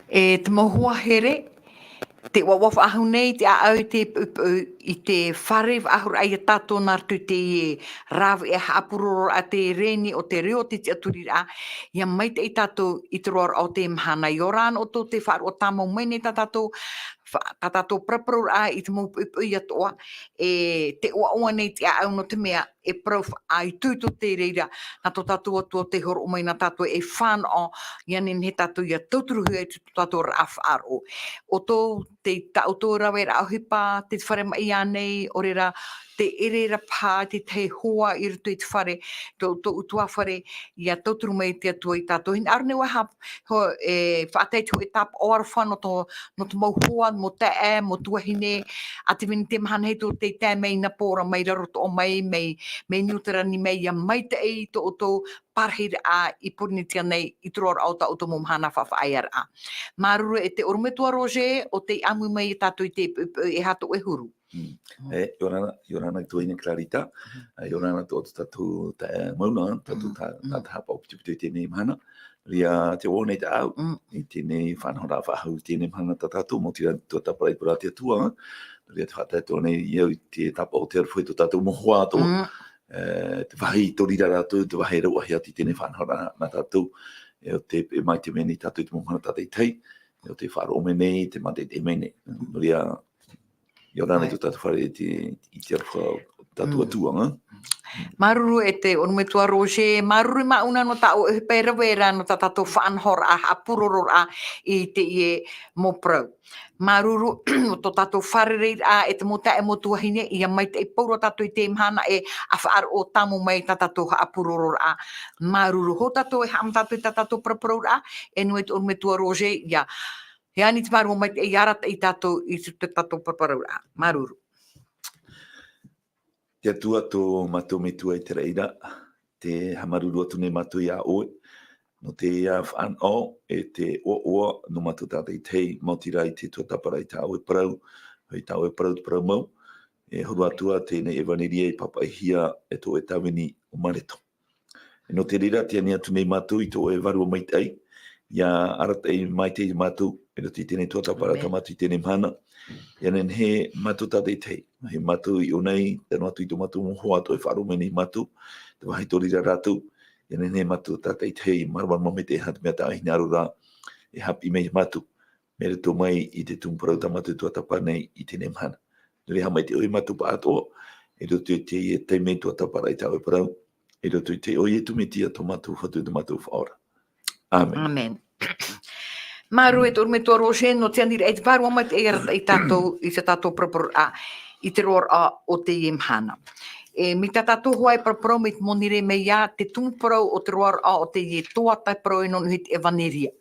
Te mohua here, te wawaf ahu nei, te au i te whare ahur ai tato nartu te rav e haapuroro a te reni o te reo te aturi a, ia mai te i tato i te roar o te mhana i oran o to te wharu o tamo mene tato prapro a i te mo i atoa, te ua nei te au no te mea e prof ai tūto te reira, na to tato atua te horo o mai na tato e whan o, ia nen he tato ia tauturuhu e te tato raf aro. O tō te tauto rawe ra hipa, te whare mai anei, o reira te erera pā, te hoa i rutu i te whare, tō utua whare, ia tauturu mai te atua i tātou. Hina arne wa hap, whaatei tu e tap o arwha no to mauhua, mo te mo tuahine, a te vini te mahana hei tō te te mei na pōra mai raroto o mai, mei niutarani mei, ia mai te ei tō o tō parhira a i purnitia nei i turoa au ta o tō momhana whawhaaiara a. Maruru e te orumetua Roger, o te amu mai i tātou i te e hato e huru. Yorana tu ina clarita, Yorana tu tatu ta mauna, tatu ta hapa o pitu te nei mana, ria te o nei te au, i te nei whanhora whahau te nei mana tatu, mo tira tu taparai pura te tua, ria te whata tu nei iau te tapa o te arwhoi tu tatu mohua to, te wahi torira ratu, te wahi rau ahi ati te nei whanhora na tatu, te mai te meni tatu i te mohana tatu i tei, te wharo ome nei, te mate te mene, ria Yorana tu tatu whare i te arwha tatu atua, Maruru e te onumetua Roger, maruru mauna no ta o e pera wera no ta tato whanhora a apuroror a i te ie moprau. Maruru o to tato wharereir a e te mota e motuahine ia mai te pauro tato i te mhana e a whaar o tamu mai ta tato apuroror a. Maruru ho tato e ham tato i ta tato prapraur a e nui te onumetua Roger ia. Ia ni te maru mai te iarata i tato i te tato prapraur a. Maruru. Te atua tō mato me tua i te reira, te hamaruru atu ne mato i a oe, no te ia whan o, e te oa no mato tata i tei, mautira i te tuatapara i tā oe parau, i tā oe parau te parau mau, e huru atua tēnei e vaneria i papa i hia e tō e tawini o mareto. E no te rira te ane atu nei mato i tō e varu o maitei, ia arata i maitei mato, e rati tēnei tuatapara tamatu i tēnei mana, ia nen he matu tata i tei. He matu i o nei, tēnu atu i tō matu moho ato e wharo meni matu, te wahi torira ratu, ia nen he matu tata i tei, marwan mame te hatu mea tā hina arura, e hapi mei matu, mere tō mai i te tūmparau tamatu tua tapa nei i tēnei mhana. Nere hamai te oi matu pa ato, e roto i te i te mei tua tapara i tā oi parau, e roto i te oi e tumetia tō matu whatu te matu whaora. Amen. Amen. Maru e torme to Roger no te anira e te paru ama te i te tato propor a i te roar a o te imhana. Mi te tato hoa e propro me te monire me ia te tūmparau o te roar a o te ie toa tai pro e non hit e vaneria.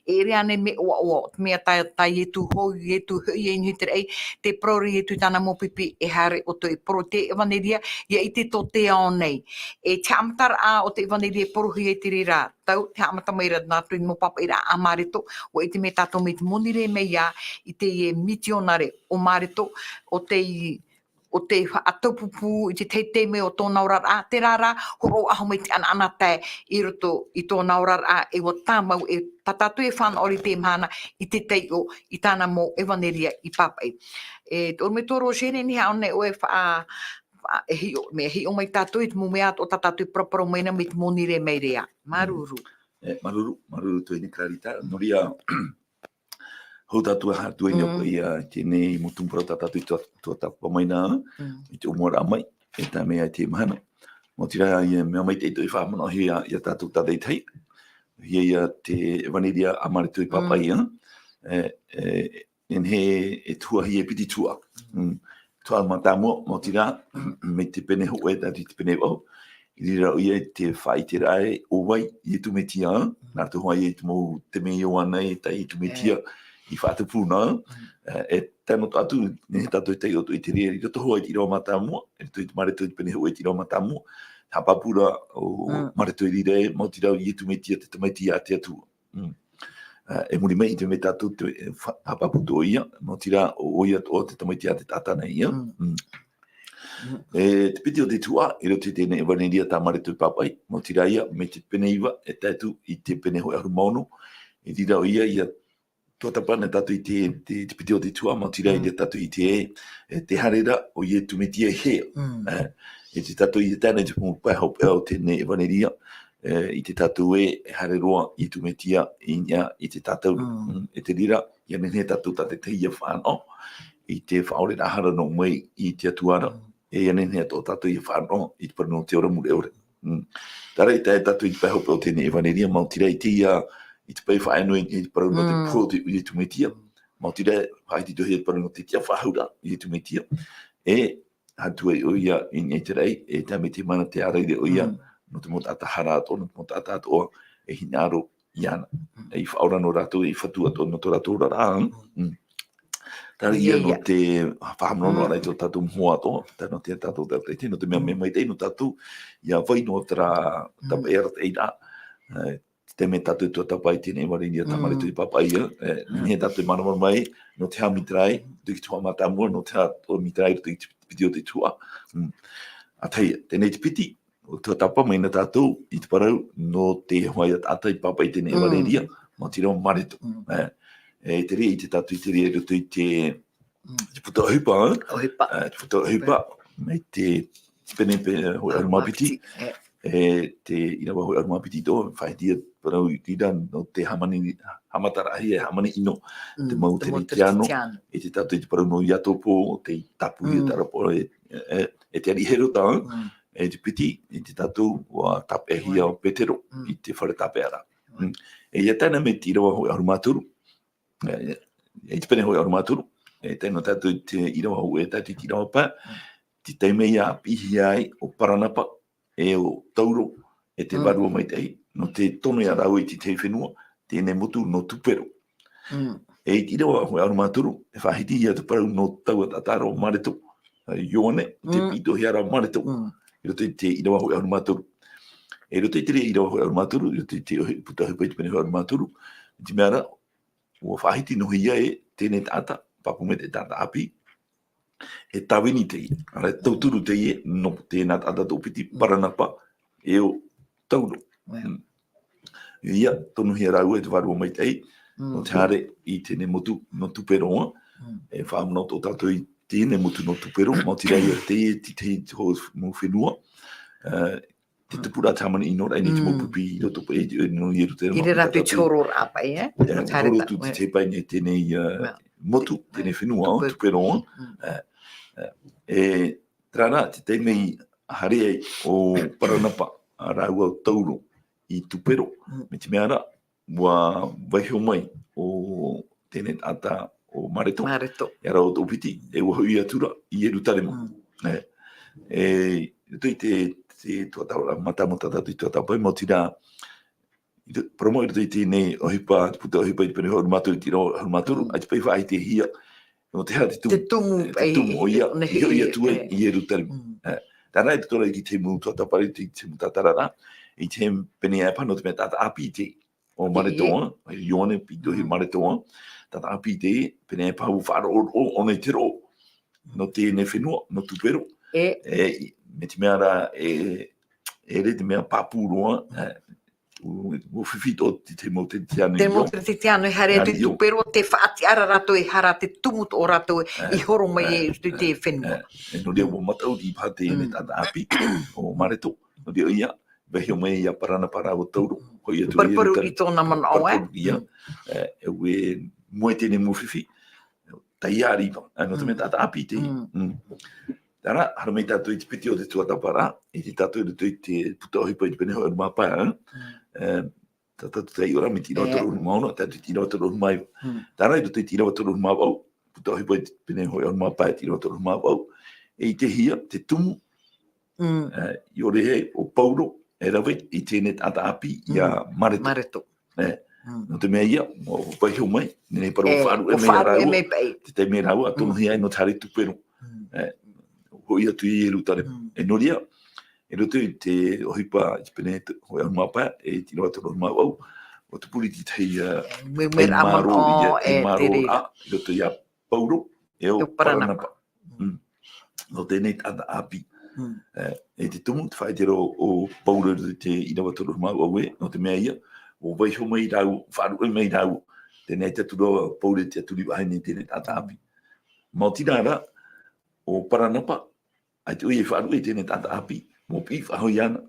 E rea ne me oa, mea tai e tu hoi, e tu hui e nuitere ei, te prori e tu tana mopipi e hare o te pro te e vaneria, ia i te to te ao nei. E te amatara a o te vaneria porohi e te rira, tau te amata meira nā tui mo papa ira a marito, o e te me tato me te monire me ia, i te ie mitionare o marito, o te atopupu, i te me o tōna orar a, te rara, horo aho me te ana te i roto i tōna orar a, e o tāmau e tatatu e whana ori te mana i te teio i tāna mo evaneria i papai. E tō me tō Roger ni haone o e wha me hi o mai tātou i te mumea o tatatu i proporo meina me te monire mei rea. Maruru. Maruru tu ine clarita, noria hou tātua hātua i niopa ia tēnei mo tūmpara tātatu i tō tapa maina, i te umora amai, e tā mea i te mahana. Mō tira ia mea mai te ito i whamana hia ia tātou tāta i tei, hia te vaniria amaritu i papa ia, en he e tua hi e piti tua. Tua mata mō tira, me te pene ho e tātou te pene wau, i rira o ia te whai te rae o wai i tu metia, nā tu hoa i tu mō te mei o anai, tai i tu metia, i whātu pūna, e tēnō tātu, ne tātu i tei o tu i te rea, i roto hoa i te rao mata mua, e tu i te maretu i te pene hoa i te rao mata mua, tā papura o maretu i rire, mō te rau i tu metia te tamaiti a te atua. E muri mei i te me tātu te papaputo o ia, mō te rā o ia o te tamaiti a te tātana ia. Te piti o te tua, i roto i tēne e vaneria tā maretu i papai, mō te rā ia, me te pene iwa, e tātu i te pene hoa aru maunu, i rira o ia, Tua tapana tatu I te piti o te tua, mo tira I te tatu I te harera o I tu metia he. E te tatu I te tana te pumu pai hau pēo tēnei e vaneria, I te tatu e hareroa I tu metia I te tatu. E te rira, I ane tatu tate te ia whānau, I te whaore ahara no mai I te atuara, e ane tō tatu I whānau, I te parano te ora mure ore. Tara I te tatu I te pai hau pēo tēnei e vaneria, mau tira I te ia, I te pai whaenui I te parano te pō te ui tu metia, mau tira whae te tohi te parano te tia whahaura I tu metia, e hatua I oia I nei te rei, e tame te mana te areire oia, no te mota ata hara ato, no te mota ata ato e hinaro I ana. E I whaora no rato, I whatua ato, no to rato rara. Tara ia no te whahamrono arai tō tātou mhoa ato, tano te tātou tātou, no te mea me mai tei no tātou, ia vai no tara tapa era te eira, te me tātou tō tapai tēnei waringia tamare tui papai ia, ne tātou manamara mai, no te hamitrai, tui ki tua matamua, no te o mitrai, tui ki piti o te tua. A teia, tēnei te piti, o tō tapa mai na tātou, I te parau, no te hoai atai papai tēnei waringia, mo tira o mareto. E te rea I te tātou I te rea roto I te puta o hipa, te puta o hipa, mai te pene hoi arumapiti, te irawa hoi arumapiti tō, whaetia parau I tira no te hamatarahi e hamani ino, te mau te tiano, e te tātou I te parau no iatopo, te tapu I tarapo, e te arihero tā, e te piti, e te tātou wa tapehia o petero, I te whare tapeara. E ia tēnā me te irawa hoi arumaturu, e te pene hoi arumaturu, e tēnā tātou te irawa hou e tātou te irawa pā, te teime ia pihi ai o Paranapa, e o Tauro, e te warua mai tei, no te tono ia rau I te te whenua, tēnei motu no tupero. E te irawa hoi arumaturu, e whahiti ia te parau no taua tatara o Mareto, Ione, te pito hiara o Mareto, I roto I te irawa hoi arumaturu. E roto I te rea irawa hoi arumaturu, I roto I te puta hupai te pene hoi arumaturu, te meara, ua whahiti no hia e tēnei tāta, papu me te tāta api, e tawini te i. Ara tauturu te i no tēnā tāta tōpiti Paranapa e o Tauro. Ia, tonu hia rau e te warua mai te i, no te hare I tēnei motu no tuperoa, e whaamuna tō tātou I tēnei motu no tupero, mau te rei te hou mō whenua, te tupura tamana I nora, e ni te mopupi I roto pa e no I roto I re rape choro rapai, horo tu te pai ne tēnei motu, tēnei whenua, tuperoa. E trana, te teimei hare o Paranapa, a rau au Tauro I tupero, me te meara, wa waihio mai o tēnei ata o Mareto, e rau o tōpiti, e waho I atura, I Erutarema. E tui te tuataura, matamota tatu I tuatapai, mo tira, promo I tui tēnei o hipa, te puta o hipa I te pene hau maturu, tira o maturu, a te pai whaai te hia, no te hea te tumu o ia, I atua I Erutarema. Tārā te tora I te mu tuatapare, te mu tatarara, I te pene e pano te mea tata api te o Maretoa, Ione, pito hi Maretoa, tata api te pene e pau wharo o nei tero, no tēnei whenua, no tupero, me te mea e re te mea papuroa, o whiwhito te mo te tiano Te mo te tiano I hare te tupero, te whaati ara rato I hara te tumut o rato I horo mai te whenua. E no rea o matau I pate e tata api o Mareto, no rea ia, vehio mai ia Paranapa o Tauro, hoi atu Parparu I tōna mana o Parparu ia, e ue moe tēnei mo whiwhi, tai ariwa, no te mea tata api te Tara, hara mai tātou I te piti o te tuatapara, I te tātou I te puta o hipa I te pene hoi mapa, tātou te ora me tira o toro mauna, tātou tira o toro mai. Tara, I tira o toro mau, puta o hipa I te pene hoi mapa, tira o toro mau, e I te hia, te tumu, I ore he o Pauro, e rawe, I tēnei tata api, ia Mareto. No te mea ia, o waihio mai, nenei paru o wharu e mei rau, te te mea rau, a tono hia no tare tupero. Hoi atu I Erutarema. E noria, e roto I te ohipa I te pene hoi arumapa, e tino atu roma au, o te puri tei maro I roto I a Pauro, e o Paranapa. No tēnei tata api. E te tumu, te whaetero o Pauro te ina watu roma au e, no te mea ia, o waiho mai rau, wharu e mai rau, tēnei te turoa paure te aturi wahine tēnei tata api. Mō tina ara, o Paranapa, ai te ui e wharu e tēnei tata api, mō pi whahoi ana.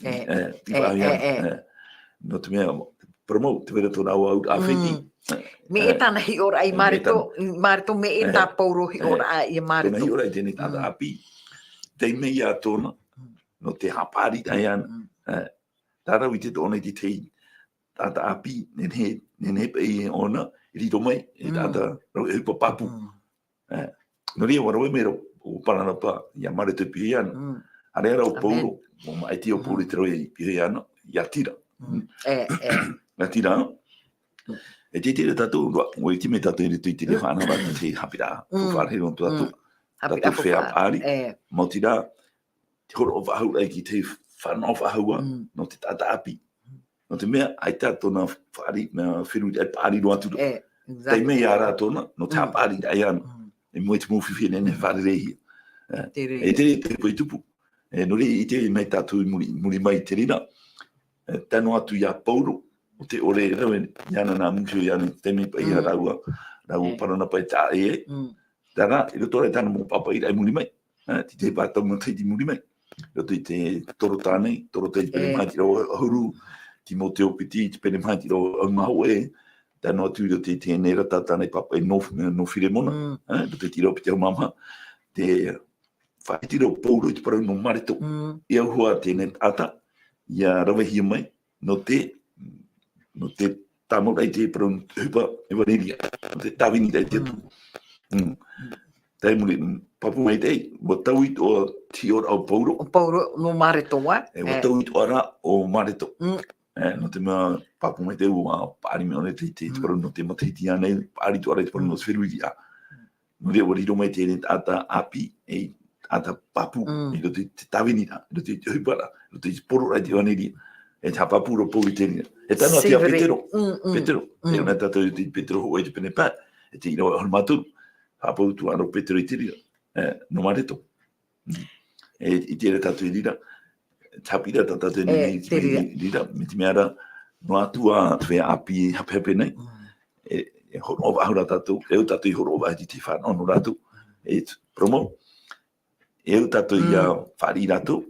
Pi whahoi ana. No te mea, promo, te wera tōna au au a whiti. Me e tāna hi ora ai marito me e tā pauro hi ora ai marito. Tōna hi ora i tēnei tata api, te mei a tōna, no te hapari ai ana. Tārau i te tōna i te tei tata api, nen he pe i ona, i rito mai, i tata rau e hupa papu. No ria warawe mero, o Paranapa, ia marito i pihe ana. Are ara o pauro, o mai te o pauro i te roi i pihe ana, ia tira. Ia tira, e te tere tatu, o i time tatu i rito i te whana rata te hapira, o wharehero tatu, tatu whea pāri, mo tira, te horo o wahau ai ki te whana o wahau no te tata api. No te mea, ai tā tōna whari, mea whiru ai pāri roa turu. Tei mea ara tōna, no tā pāri ai ana. E moe te mōwhiwhi nene whare rehi. E tere te pui tupu. No re i te mei tātou i muri mai te rina. Tano atu ia pauro, o te ore rawe, iana nā mungio iana, te mei pa ia raua Paranapa i tā e. Tara, i roto rai tāna mō papa i rai muri mai. Ti te pātau mō teiti muri mai. Roto i te toro tānei, toro teiti pere mai ti rau ahuru, ti mō te opiti, ti pere mai ti rau aumahau e, tano atu i roto i te nera tātānei papa i no whire mona, roto i ti rau piti au mama, te whaiti rau pauro i te parau no marito, i au hua tēnei ata, ia rawahia mai, no te tāmau rai te parau hupa e wareria, no te tāwini rai te atu. Tai muri papu mai tei, wa tau i o ti ora au pauro. O pauro no marito wa. Wa tau i ara o marito. No te mea papu mai tei ua pāri me one te paru no te mateiti anei, pāri tu ara te paru no te whiruiri a. No rea wariro mai te ata api, ata papu, i do te tawini a, i do te hupara, i do te poro rai te waneri, e ta papu ro pōri te ria. E tano te a Petero, e ona tato i te Petero ho e te pene pā, e te ino hon maturu. Hapau tu ano Petero i tira, no marito. I tira tatu i rira, tapira tatu i rira, me te meara, no atua whea api hapehape nei, e horo ova ahura tatu, e u tatu i horo ova i te whana ono ratu, e promo, e u tatu i a whari ratu,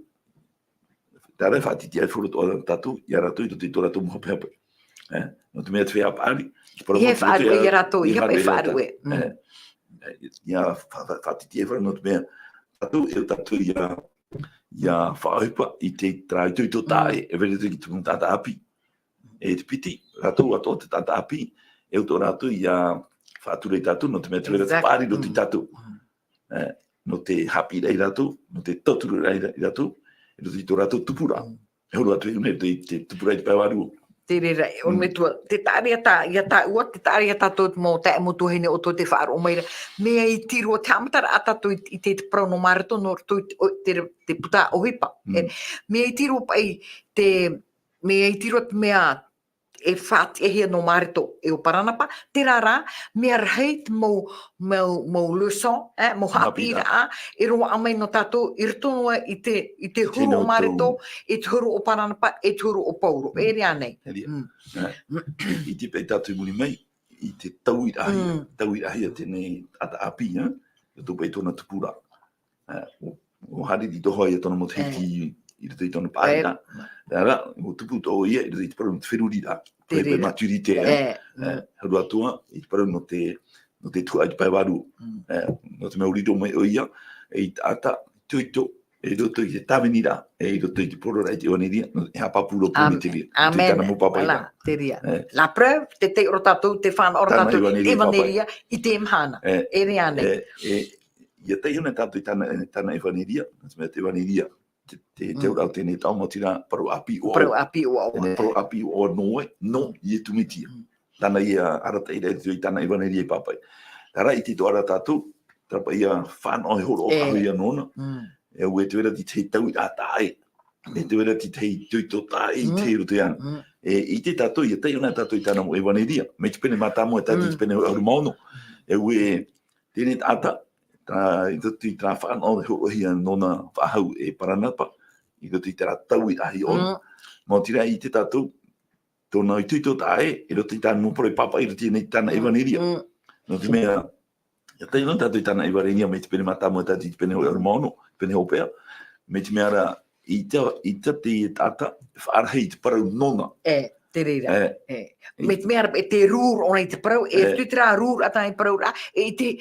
tara whatiti ai whoro toa tatu, i a ratu i te tō ratu mo hapehape. No te mea te whea apari, i wharu i a ratu, i hape wharu e. Ia whatiti e whara no te mea tatu e tatu ia whaaupa i te trai tui tō tae e vere tui ki tūnu tata api e te piti ratu ato te tata api e tō ratu ia whaaturei tatu no te mea te vera te pāri no te tatu no te hapi rei ratu no te toturu rei ratu e no te tō ratu tupura e horo atu e une te tupura i te paiwaru Terera, o me tua, te tāria tā, ia tā ua, te tāria tātou mō tae mo tuhene o tō te whaaro o meira. Mea i tiro te amatara a tātou i te parau no marito no te puta o hipa. Mea i tiro pai mea i tiro te mea e whaati e hea no marito e o Paranapa, te rara, mea rheit mo leçon, mo hapira a, e roa amai no tātou, i ritonoa i te huru o marito, e te huru o Paranapa, e te huru o Pauro. E rea nei. I te pei tātou muri mai, i te tauirahia tēnei ata api, e tō pei tōna tupura. O hari i tohoi e tōna mo te hiti i rito i tōna pāina. Rara, o tupu tō ia, i rito i te paru no te whiruri rā. Koe pe maturite, haru atua, i te paru no te tua i te paiwaru. No te mea urito mai o ia, e i ata, tuito, e roto i te tawini rā, e i roto i te poro rai te oneria, e hapapuro pūni te ria. Amen, ala, te ria. La preuve, te te orotatou, te whana orotatou, te waneria, i te imhana. E rea nei. Ia tei hona tātou i tāna e waneria, te waneria, te urau tēnei tau mo tira paru api o Paru api o au. Paru api o noe, no i e tumitia. Tāna ia arata i rei i tāna i waneria i papai. Tara i te to ara tātou, trapa ia whāna o horo o kahu ia nona, e ue te wera ti tei tau i tātai, e te wera ti tei tui tō tai i te iro te ana. I te tātou, ia tei hona tātou i tāna mo e waneria, me te pene mātamo e tātou i te pene auru mauno, e ue tēnei tāta, i roto i tā whaana o horo hia nona whahau e Paranapa, i roto i tā tau i ahi ona. Mō tira i te tātou, tōna i tuito tae, e roto i tāna mo proi papa, i roto i tāna ewaniria. No te mea, ia tai no tātou i tāna ewaniria, me te pene matamu e tātou i te pene hoi arumono, pene hopea. Me te mea ra, i te tata, whaarahei te parau nona. Te reira. Me te mea e te rūr ona i te parau, e tu te rā rūr a tāna i parau rā, e te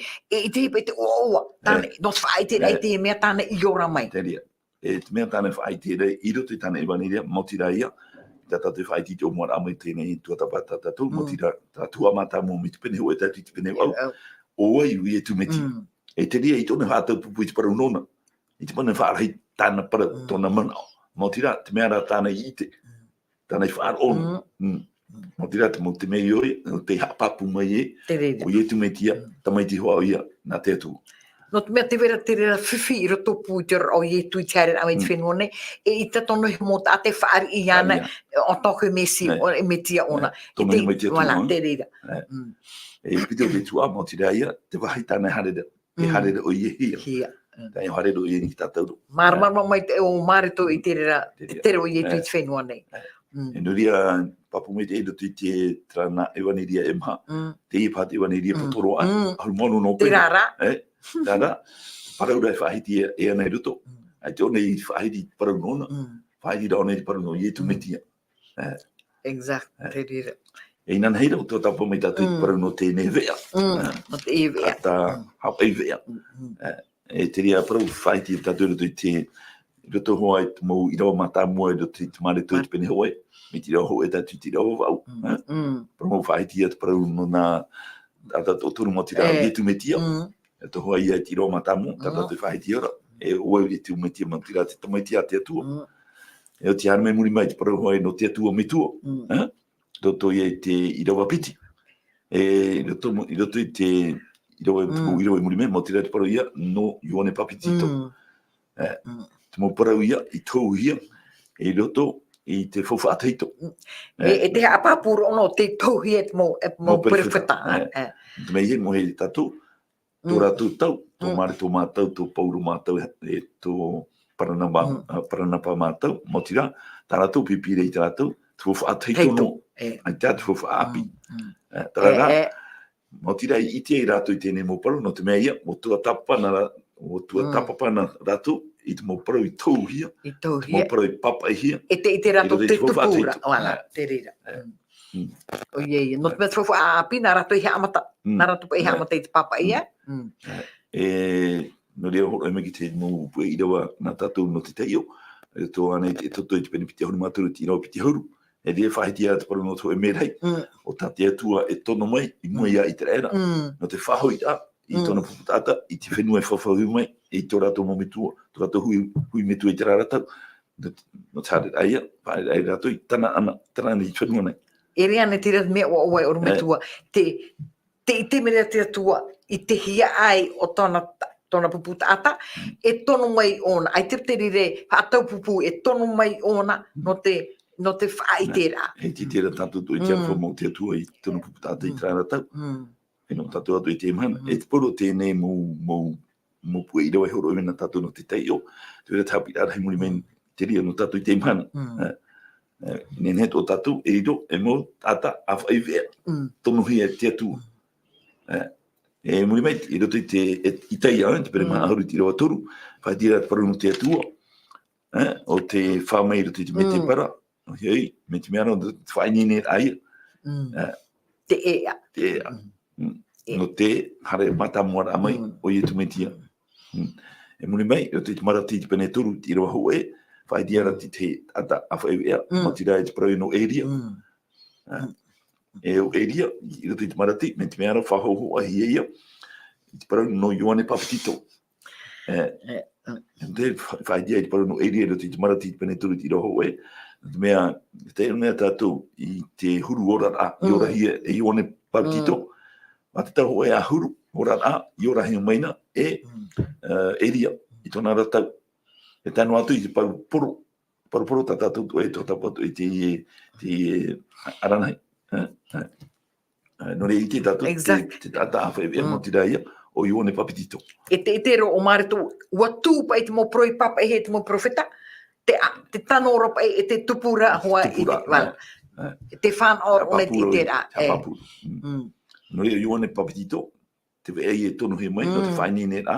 oa, tāna, no te whaai te rei te mea tāna i ora mai. Te rea. E te mea tāna whaai te rei, i roto i tāna ewaniria, moti raia, tātou whaai ti te o moara amai tēnei tuatapa tātou, moti rā, tātua matamu me te pene hoi, tātou i te pene au. Oa i ui e tu meti. E te rea i tōna hātau pupu i te parau nona. I te mana whaarahei tāna parau, tōna mana. Moti rā, te mea rā tāna i te. Tāna i whaar ono. Moti rā, te mo te mei oi, te hapapu mai e, o i e tu metia, tamai ti hoa o ia, nā te atu. No te mea te vera te rera whiwhi i roto pūtera o i e tui te hare au i te whenua nei, e i te tono hi mo ta te whaari i ana o toko mesi o e metia ona. Tono hi metia tūna. Te rera. E pito te tua, moti rā ia, te wahi tāna harera, e harera o i e hia. Tai o harera o i e ni tātauru. Marama mai o mareto i te rera, te tere o i e tui te whenua nei. E nuria, papu me te edo tui te trana ewaniria e maha, te i pāti ewaniria potoro an, harumono no Te rara. Tara, parau rai whahiti e ana i ruto. Ai te one i whahiti parau nona, whahiti ra one i parau nona, i e tu metia. Exact, te rira. E inan heira o tō tapo mai tātou i parau no tēnei vea. No te e vea. Tā hapai vea. E te rea parau whahiti e tātou ruto i te ruto hoa i te mau i rawa mata mua i ruto i te mare tō i te pene hoa e. Me te rawa hoa e tātou i te rawa vau. Parau mau whahiti e te parau no nā tātou o tōru mo te rawa i e tu metia. E to hoa ia ti roma tamu, tata te whahiti ora. E oa i te umetia mantira te tamaitia te atua. E o te hana me muri mai te parau hoa no te atua me tua. Roto ia i te irawa piti. E roto i te irawa i muri mai, mantira te parau ia no ione papitito. Te mo parau ia i tau ia, e roto i te whawhateito. E te apapuro ono te tau ia te mo perewhita. Te mei he mo he tatu. Tō rātou tau, tō mare tō mātau, tō pauru mātau, e tō paranapa mātau, moti rā, tā rātou pipire i tā rātou, tō whaateito no, ai tā tō whaapi. Tā rā, moti rā i te i rātou i tēnei mōparu, no te mea ia, o tua tapapana rātou, i te mōparu i tau hia, mōparu i papa i hia. E te rātou te tupura, te rira. O ie, no te mea tōwha aapi, nā rato i haamata, nā rato pa i haamata i te papa ia. No rea horo e meki te mō pue i rawa nā tātou no te teio, e tō anei te toto i te pene piti hauru māturu, ti rawa piti hauru, e rea whahiti a te paru no tō e merhei, o tā te atua e tono mai, i mua ia i te reira, no te whahoi a, i tōna puputata, i te whenua e whawhahu mai, i tō rātou mō metua, tō rātou hui metua i te rāratau, no te hare aia, whaare ai rātou i tana ana i whenua nei. E rea ne te rea mea o oai o rumetua, te mea te atua i te hia ai o tōna pupu tāta, e tono mai ona, ai te rire hātau pupu, e tono mai ona no te whaai te rā. E te tera tātou tō i te awha mō te atua i tōna pupu tāta i trāna tau, e no tātou atu i te imana, e te poro tēnei mō pua i rawa horo ewena tātou no te teio, te wera tāpi rāra hei muri meni te ria no tātou i te imana. Nen he tō tātou, e riro, e mō tāta a whai vea, tono hia te atua. E muri mai, i roto i te itai au, te pere maa ahuru ti rawa toru, whai tira te paru no te atua, o te whamai roto i te me te para, hei, me te meara, te whai nene aia. Te ea. Te ea. No te hare mata moara amai, o i tu me tia. E muri mai, roto i te marati te pene toru, ti rawa hoe, whai diara ti te ata a whai wea, mati rai te parau no area. E o area, i roto i te marati, me te meara whahoho a hi eia, i te parau no Ioane Papatito. Te whai dia i te parau no area, roto i te marati te pene turu ti roho e, te mea tātou i te huru ora a, i ora hia e Ioane Papatito, ma te tau e a huru ora a, i ora hia maina, e area, i tōna ratau. E tanu atu i te paruporo tā tātou e tō tapatu i te aranai. No re i te tātou, te tāta awha e mo te raia o Ioane Papatito. E te ro o maretu, ua tū pa i te mo proi papa e he te mo profeta, te tano ora pa e te tupura hoa i te wala. Te whanora o ne te tera. Te papuro. No rea ione papitito, te vea i e tonu he mai, no te whaini ne a,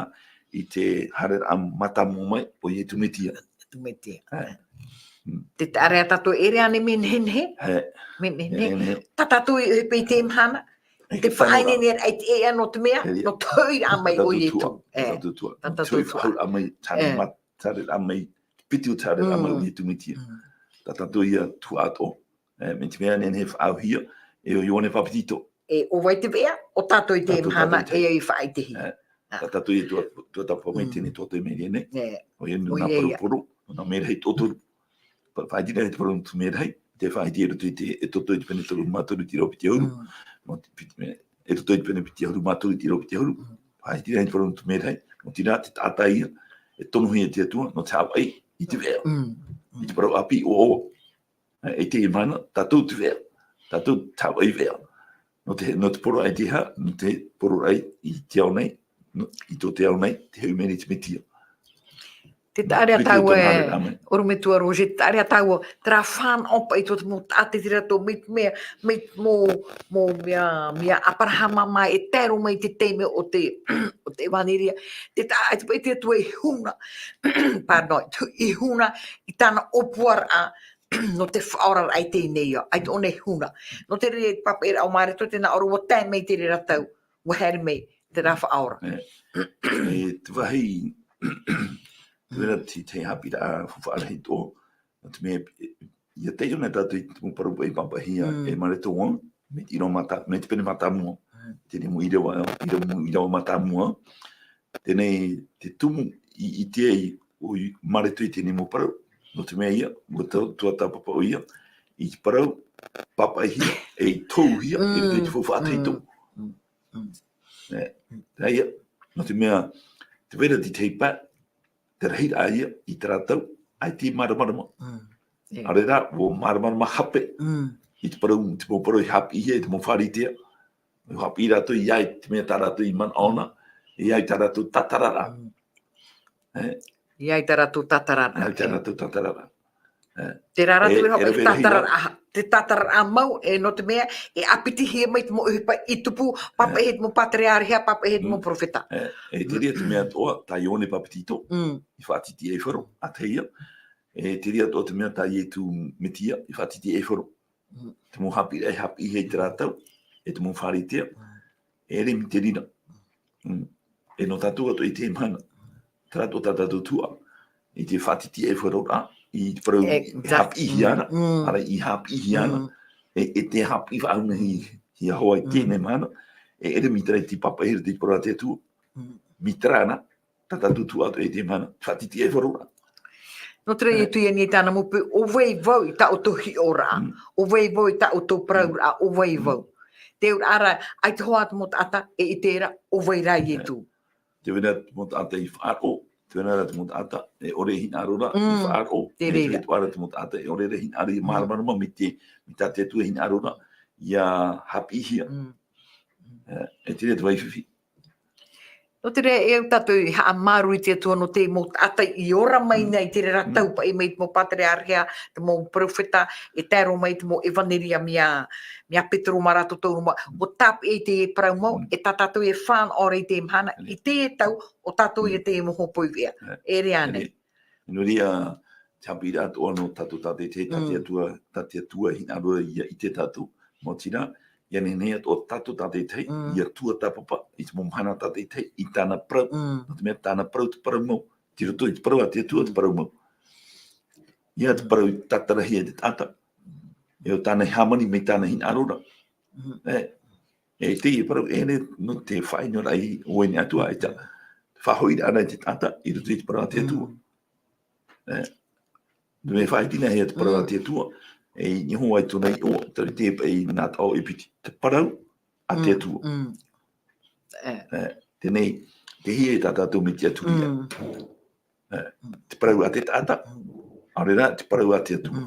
i te hare a matamu mai, o i e tumetia. Tumetia. Te area tato ere ane menhenhe. He. Menhenhe. Tatatu i pei te mhana. Te whaine ne ai te ea no te mea, no tauira a mai o i e tu. Tatatu tua. Tui whahau a mai, tare a mai, pitiu tare a mai o i e tumetia. Tatatu ia tu ato. Me te mea nene he whaau hia, e o ione papitito. E o vai te vea, o tato i te mhana, e i whaai te hi. Tatatu ia tua tapa mai tene toto i meri ene. O i enu nā paru, nā mera hei totoru. Whaai tira hei te paru tu mera hei, te whaai tira tu e toto i te pene toru mātoru tira o piti auru. E toto i te pene piti auru mātoru tira o piti auru. Whaai tira hei te paru tu mera hei, no tira te tātai ia, e tonu hui e te atua, no te awai, i te vea. I te paru api o o. E te mana, tātou te vea. Tātou tāwai vea. No te poro ai te ha, no te poro ai i te au nei, i tō te au nei, te heu meri te metia. Te tārea tau oru me tua roje, te tārea tau tra whan opa i tō te mō tāte tira tō mit mō mea aparahama mai e tēro mai te teime o te waniria. Te tārea te pētea tua i huna, pardon, i huna i tāna opuar a no te whaora ai te nei ai te one huna. No te rea papa era au maare tō te nā oru o tēi mei te rea tau, waheri mei te rā whaora. E te wahi, Wera te hapi rā whawhara hei tō. Te mea, ia te iona tātou i te muparu i papahia e mare tō wang, me te pene mata mua. Tēnei mu irawa mata mua. Tēnei te tumu i te ei o mare tō i tēnei muparu. No te mea ia, mo tua tā papa o ia, i te parau, papahia, e i tōhia, e te whawhata hei tō. Tā ia, no te mea, te wera ti te pat, te rahira aia i te rātau, ai te maramarama. Are rā, o maramarama hape. I te parau, te mōparo i hapi ia, i te mōwharitea. I hapi i rātou, i ai te mea tā rātou i man aona, i ai tā rātou tatarara. I ai tā rātou tatarara. I ai tā rātou tatarara. Te rā rātou i hopa i tatarara. Te tatarara a mau, e no te mea, e apiti hia mai te mo uhipa i tupu, papa e te mo patriarhia, papa e te mo profeta. E te rea te mea toa, tā ione papitito, i whātiti e wharo, a te ia. E te rea toa te mea tā i e tu metia, i whātiti e wharo. Te mo hapi hei te rātau, e te mo whāritea, e re mi te rina. E no tātua to i te mana, te rātou tātou tua, i te whātiti e wharo rā, i parau hapi hiana, ara i hapi hiana, e te hapi whauna hi ahoa i tēnei mana, e ere mitra i ti papa here te parau te atua. Mitra ana, tata tutu ato e te mana, whatiti e wharora. No te rei tui ni tāna mupu, o wei vau i ta o tohi o rā, o wei vau i ta o tō parau rā, o wei vau. Te ura ara, ai te hoa atu mo ata, e i tēra, o wei rai e tū. Te wena mo ata i whaaro, te wena rata mo ata, e ore hin arora, i whaaro, e te wara mo ata, e ore hin ari, maramarama, mi ta te tu hin arora, ia hapi hia. E te rea te waiwhiwhi. No te rea e tatu i haa maru i te atua no te mo ata i ora mai nei te rea taupa i mei te mo patriarhia, te mo profeta, e tēro mai te mo evaneria mea Petro marato tauruma. O tap e te parau mau, e tatatu e whan ora i te mhana, i te tau, o tatu e te moho poivea. E rea nei. No rea, te hapi rā toa no tatu tate te tate atua hin arora i te tatu, mo tira, ia nenea o tatu tate tei, ia tua tapapa, i te momhana tate tei, i tāna prau, no te mea tāna prau te parau mau, te roto i te parau a te atua te parau mau. Ia te parau i tatarahi e te tata, e o tāna hamani me tāna hin arora. E te i parau ene, no te whainora i oene atua, e ta whahoi ana i te tata, i roto i te parau a te atua. No me whaitina hea te parau a te atua, e ni ho ai tona i o tari te i nā tau e piti te parau a te atua. Tenei, te hia e tātātou me te aturia. Te parau a te tata, arera te parau a te atua.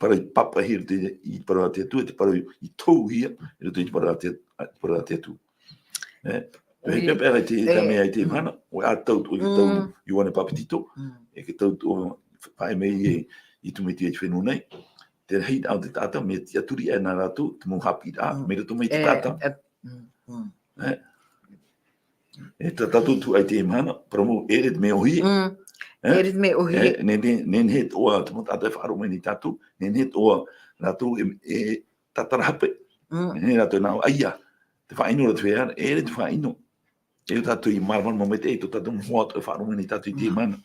Parau i papa hir i parau a te atua, te parau i tau hia, e roto i te parau a te atua. Hei pēpēra te tamea i te mana, o a tau o i ke tau i wane papitito, e ke tau o whae mei i tumiti e te whenua nei, te hei au te tata, me tia turi e nā rātou, te mō hapi rā, me rato mai te tata. E ta tatu tu ai te mana, promo ere te me ohi. Ere te me ohi. Nen he toa, te mo tata whaaro mai ni tatu, nen he toa rātou e tatara hape. Nen he rātou nāo aia, te whaino rātou e ara, ere te whaino. E tatu i marwan mo me te, to tatu mhoa to e whaaro mai ni tatu i te mana.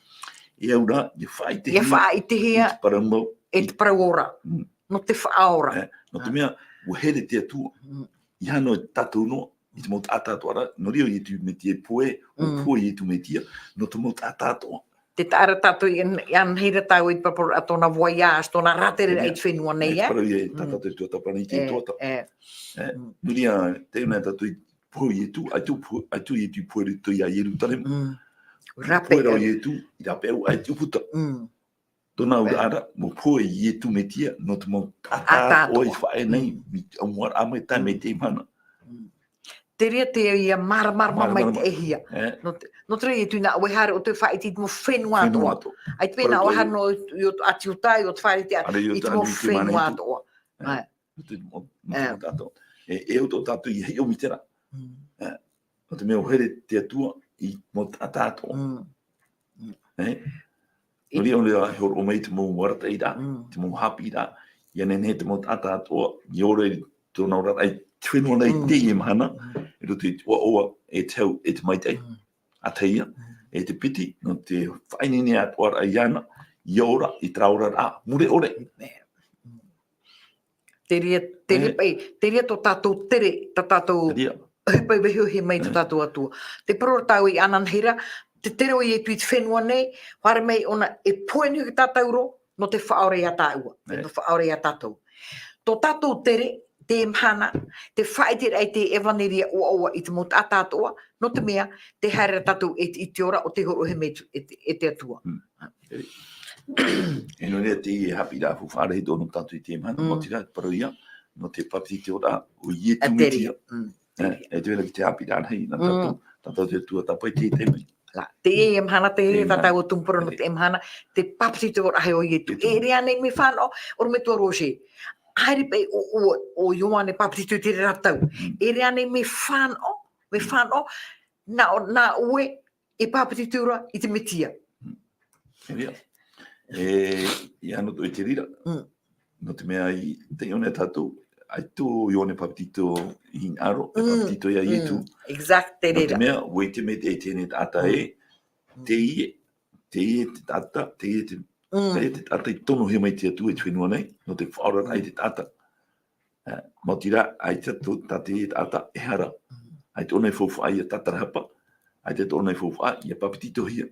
E au rā, i whai te hia. I whai te hia. I te paramau. E te paraora. No te whaora. No te mea, uhere te atua. I hano e tatu no, i te mo tātātoa, no rio i tu me tia poe, o poe i tu me tia, no te mo tātātoa. Te tāra tātou i anheira tau i papora atona voyage, tōna ratere ai te whenua nei, e? Parau i tātou i tuatapa nei te tuata. No ria, te una tātou i poe i tu, ai tu i tu poe rito i a Ieru Taremu. Poe rau i tu, i rape au ai tu puta. Tōna ura ara, mo poe i tu me tia, no te mo tātātoa i whae nei, au muar amai tai me te mana. Te rea te ia mara mai te ehia. No te rea tu nā wehare o te whae ti mo whenua atoa. Ai te pēnā wahare no ati o tai o te whae te i te mo whenua atoa. E o tō tātou i hei o mitera. No te mea o here te atua i mo tātātoa. No rea o lea heo o mei te mo warata i rā, te mo hapi i rā, i anen he te mo tātātoa, i ore tōna ora ai whenua nei te i mahana, e roto i oa e tau e te maitei, a teia, e te piti, no te whainini atoara ai ana, i ora, i traura rā, mure ore. Te rea tō tātou tere, tā tātou pai wehuhi mai tō tātou atua. Te parora tau i ananhira, te tere o i e tui te whenua nei, whare mei ona e poenu ki tātou ro, no te whaore a tāua, no whaore a tātou. Tō tātou tere, te mhana, te whaetere ai te evaneria oa i te mo tātātoa, no te mea, te haere tātou e te ora o te horo he metu e te atua. E no rea te i hapi rā fu whare he tōnu tātou i te mhana, mo tira, paroia, no te papi te ora o i e tu mitia. E te wera ki te hapi rā hei, na tātou te tua tapai te mei. Te e mhana, te e tātou o tumpura no te mhana, te papi te ora hei o i e tu. E rea nei me whānau, oro me tua roche. Haere pei o Ioane papatito te ratau. E rea nei me whānau, nā ue e papatito ura i te metia. E rea. I ano to i te rira. No te mea i te ione tātou, ai tō Ioane papatito i aro, e papatito ia i tu. Exact, te rira. No te mea, ue te me te tēne tāta e, te tāta, te te tata i tono he mai te atu e tuinua nei, no te whaora ai te tata. Mo tira, ai te tata i tata e hara. Ai te ona i fōwha ai a tatara hapa, ai te ona i fōwha ai a papatito hia.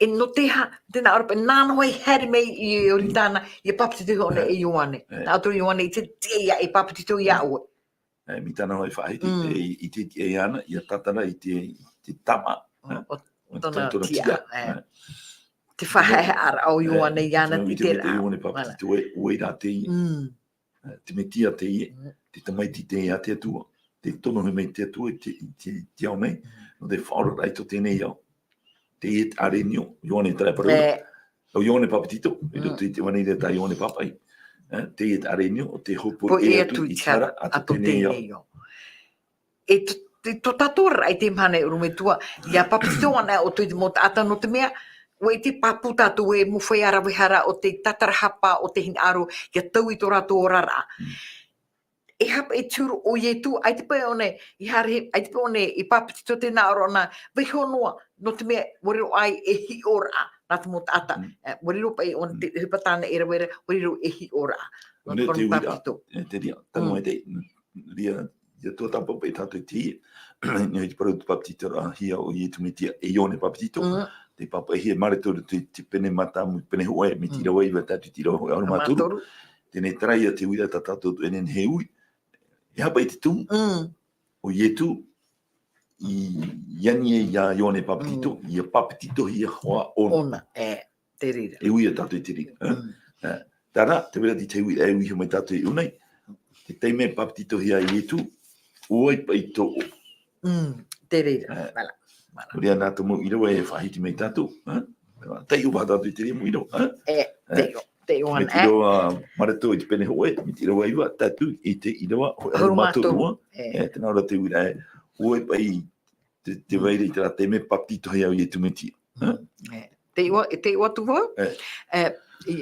E no te ha, tēnā ora, nāna hoi heri mei i oritana i a papatito hone e Ioane. Nā ato Ioane i te tea e papatito i aue. Mi tāna hoi whaiti, i te e ana, i a tatara i te tama. Tona tia. Te whahe ara au Ioane i ana ti te rā. Te Ioane papatito e ue rā te i. Te me tia te i, te tamaiti te i a te atua. Te tono he mei te atua te au nei. No te whaora raito tēnei au. Te i arenio, Ioane trai parura. Au Ioane papatito, e roto i te waneire tā Ioane papai. Te i arenio, o te hopo e atu i tara ato tēnei au. E tō tātora ai te mhane urumetua, i a papatito ana o tui te mo tāta no te mea, o te papu tātou e muwhai ara wihara o te tatarahapa o te hingaro kia tau i tō rātou rara. E hapa e tūru o ietu, ai te pai one, ai te pai one i papatito tēnā orona, wihonua, no te mea, wariro ai e hi ora, nā te mo tāta. Wariro pai on te hipatāna e rawera, wariro e hi ora. No te uira, te ria, tanu e te, ria, ia tō tāpapa i tātou ti, ni te paru te papatito rā hia o ietu me tia e Ioane papatito, te papa e hia maritoro te pene matamu, pene hoe, me tira wei wa tātu tira hoe aru maturu. Tēnei traia te uira tā tātou enen he ui. E hapa i te tū, o ietu, i yani e ia Ioane papatito, i a papatito hia hoa ona. Te rira. E ui a tātou i te rira. Tara, te wera ti te ui e ui mai tātou i unai, te teime papatito hia i ietu, oi pa i tō o. Te rira, mala. Rea nā tō mo iro e whahiti mai tātou. Tei upa tātou i te ria mo iro. Tei o. Te oan Me tiro marato i te pene hoe, me tiro waiwa tatu i te inoa, Ahuru mato mātou. noa, tena ora te wira ue pai te waire i te rā te me paptito hei au i tu meti. Te iwa tu wau?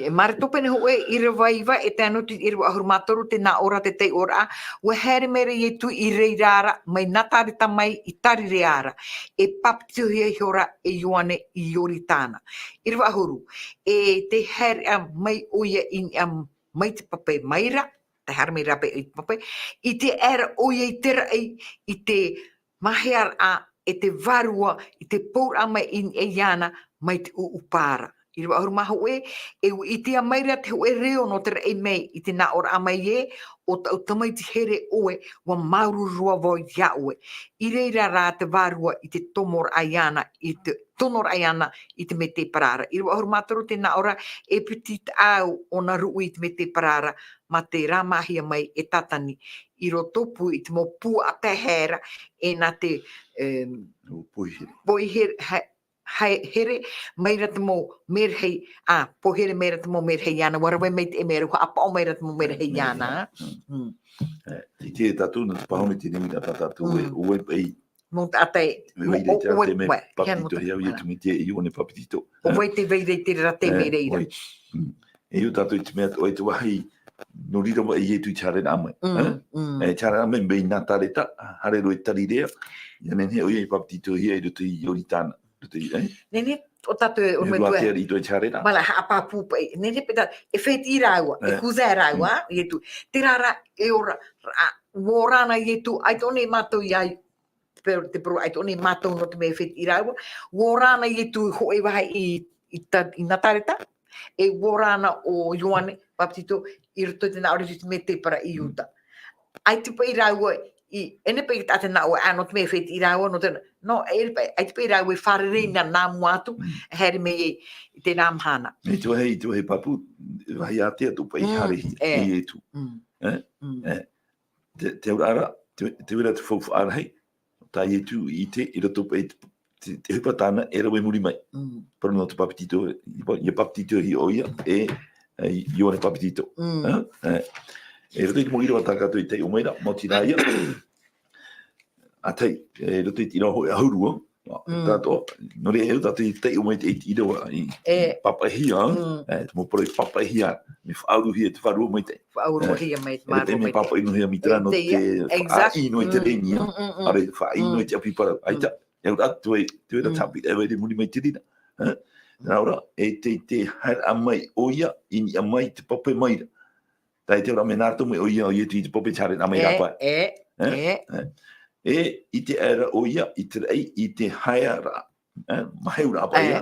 Marato pene hoe i re waiwa e te anu i re ahuru mātoru te nā ora te te ora ua here mere i tu i rei rāra mai natarita mai i tari re ara e paptito hei hora e Ioane i ori tāna. I re ahuru e te here mai oia i mai te papai maira, te here mai rape i te papai, i te era oia i tera i te mahear a e te varua i te pōra mai i iana mai te upara. I rewa ahuru maha ue, i te amaira te hoe reo no te rei mei i te nā ora amai o tau tamai te here oe wa maururua voi ia oe. I reira rā te vārua i te tomor aiana, i te me te parara. I rewa ahuru mātoro te nā ora e petit au o na ruu i te me te parara ma te rāmahia mai e tatani. I ro topu i te mo pū a pehera e nā te poihere. Here meira te mo merhei pohere meira te mo merhei ana warawe mei te meira ko apa o meira te mo merhei ana i te tatu na pahome te nimi na tatu ue pei mo atai veire te te me papitito hea i tu miti e Ioane papitito o vai te veire te rate meira e u tatu i te mea o e te wahi no rira wa i e tu i chare na amai e chare na amai mbei nā tareta hare roi tarirea ia nene o i e papitito hea i rutu i ori tāna nene o tatu o me tu mala hapa pupa nene peta e feti raua e kuza raua i tu te rara e ora worana i tu ai tone mato ia pero te pro ai tone mato no te me feti raua worana i tu hoi vai i natareta e worana o Ioane papitito i roto te na ori te me te para i uta ai te pai raua i ene pe tate na o ano te me feti raua no te no ai te pai raua e wharereina nā muatu here me i te nāmhana e tu hei papu vai a te tu pai harehi e tu te urara te ura te fofu arahei ta i tu i te i roto pai te hupa tāna e rawe muri mai pero no te papitito i papitito hi oia e Ioane papitito e roto i te mogira wa takato i te umeira mo tina ia a tei e roto i tira hoi ahurua tato no re eu tato i te umeira i tira i papahia te mo poro i papahia me whaauru hia te wharua mai te whaauru hia mai te maru mai te papa inu hia mitra no te inu i te renia are whainu i te apipara aita e ura tu e ra tapi e wei muri mai te rina nā ora e te haere amai oia ini amai te papai maira tai te ora me nārtu me oia o ietu i te papai chare amai rapa i te era oia i te rei i te haera maheura apa ia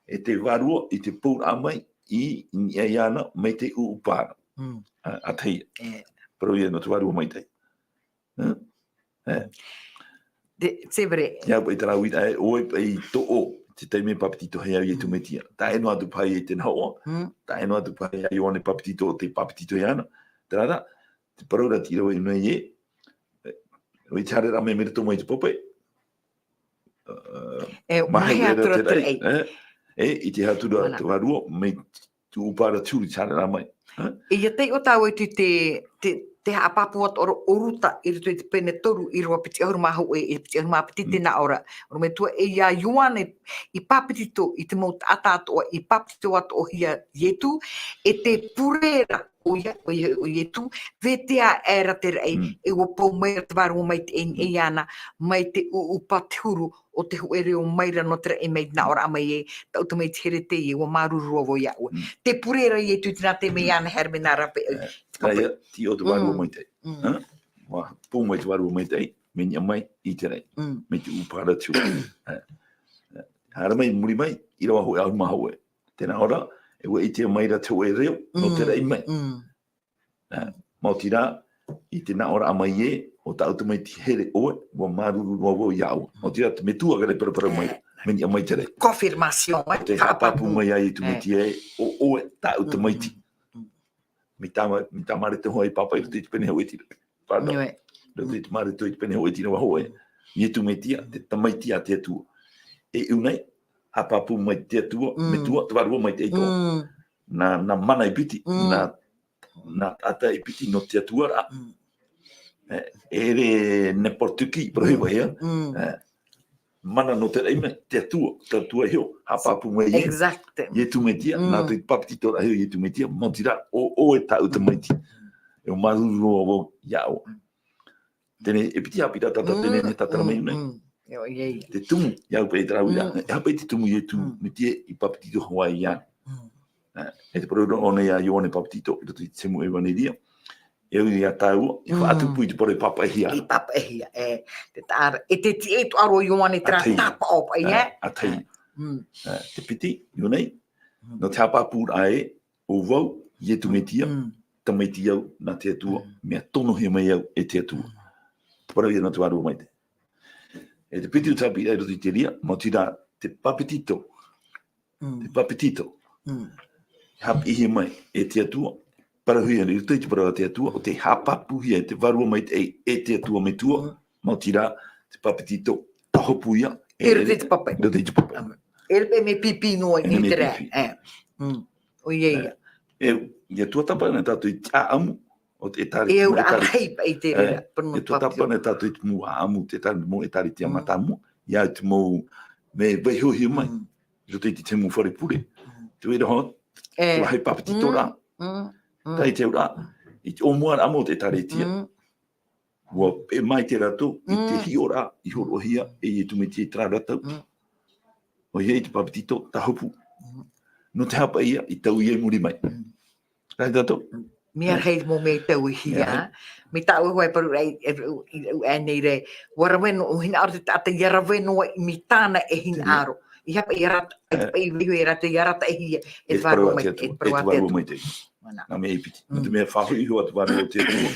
e te varua i te pūra amai i ni aiana mai te uupara a tei pero ia no te varua mai tei Severe ia pai tara wita e oe pai to o te teime papitito hea i e tumetia. Ta eno atu pai e te naoa, ta eno atu pai a Ioane papitito o te papitito e ana. Te rara, te paraura tira o ino e o i tare rame mera tō mai te pope. Mahi atura te rei. I te hatura te warua, me tu upara tūri tare rame. Ia tei o tāu e te haapapu at oruta i rito i te pene toru i roa piti ahuru maha ue i piti ahuru maha piti te na ora. Oro me tua e ia Ioane i papitito i te mot atatoa i papitito ato o hia ietu e te purera o ietu vetea era te rei e ua pau mai te varua mai te e ana mai te upaturu o te huere o maira no te rei mai na ora amai e tau te mai te here te i ua marurua vo ia ue. Te purera i ietu tina te mei ana herme na rape Raia, ti o te warua mai tei. Pō mai te warua mai tei, me nia mai i te rei. Me te upara tiu. Hara mai muri mai, i rawa hoi au maha ue. Tēnā ora, e ua i te maira te oe reo, no te rei mai. Mau tira, i te nā ora amai e, o tau te mai ti here oe, ua maruru noa i au. Mau tira, te me tua gare para mai, me nia mai te rei. Confirmación. Te hapapu mai ai tu me ti e, o oe tau te mai ti. Mi tamare te hoi papa i te pene hoi tira. Pardon. Te tamare te pene hoi tira wa hoi. Ni tu me tia, te tamai tia te atua. E unai, a papu mai te atua, me tua, te warua mai te atua. na mana i piti, na ata i piti no te atua ra. Ere ne portuki, pro hewa hea. Mana no te reime, te atua heo, hapapu me ye. Exacte. Ye tu metia, na te papitito ra heo ye tu metia, mautira, o e tau te maiti. E o maruru o iao. Tene, e piti hapira tata tene ne tatara mei nei. Te tumu, iau pe e trau ia. E hapa i te tumu ye tu, metia i papitito Hawaii ia. E te parura o nei a ione papitito, i roto i te semu e waneria. Eu ia tau, i whaatu pui te pore papa e hia. I papa e hia, te tāra. E te ti e tu aro ione tra tapa opa, ia. A tei. Te piti, i nei, no te hapa pūra e, o wau, i e tu metia, tamaiti au, na te atua, mea tono he mai au e te atua. Para ia na tu aro mai te. E te piti o tapi e roto i te ria, mo tira te papitito. Te papitito. Hapi he mai e te atua, para hui ani rutai te para te atua, o te hapapu hia e te varua mai e te atua me tua, mau tira te papitito, taho puia. E rute te papai. Rute te papai. E rupe me pipi noa i te rea. O ia. Ia tua tapa na tatu i te aamu, o te tari. E ura aheipa i te rea. E tua tapa na tatu i te mu aamu, te tari mo e tari te amatamu, ia te mo me veho hi mai, rute te temu whare pure. Tu e roho, tu ahei papitito rā. Tai te ura, i te omuara amo te tare tia. Ua e mai te rato, i te hiora, i horo hia, e i tumiti e traratau. O ia i te papitito, ta hopu. No te hapa ia, i tau ia muri mai. Rai tato? Mea rei mo me tau i hia. Me tau e hoi paru rei, e nei rei. Waraweno, o hina aro te tata, i araweno i mi tāna e hina aro. I hapa i rata, i vihu i rata, i rata e hia. E te varua mai te. E te varua mai te. Na mea ipiti. No te mea whahui hoa te varua te atua.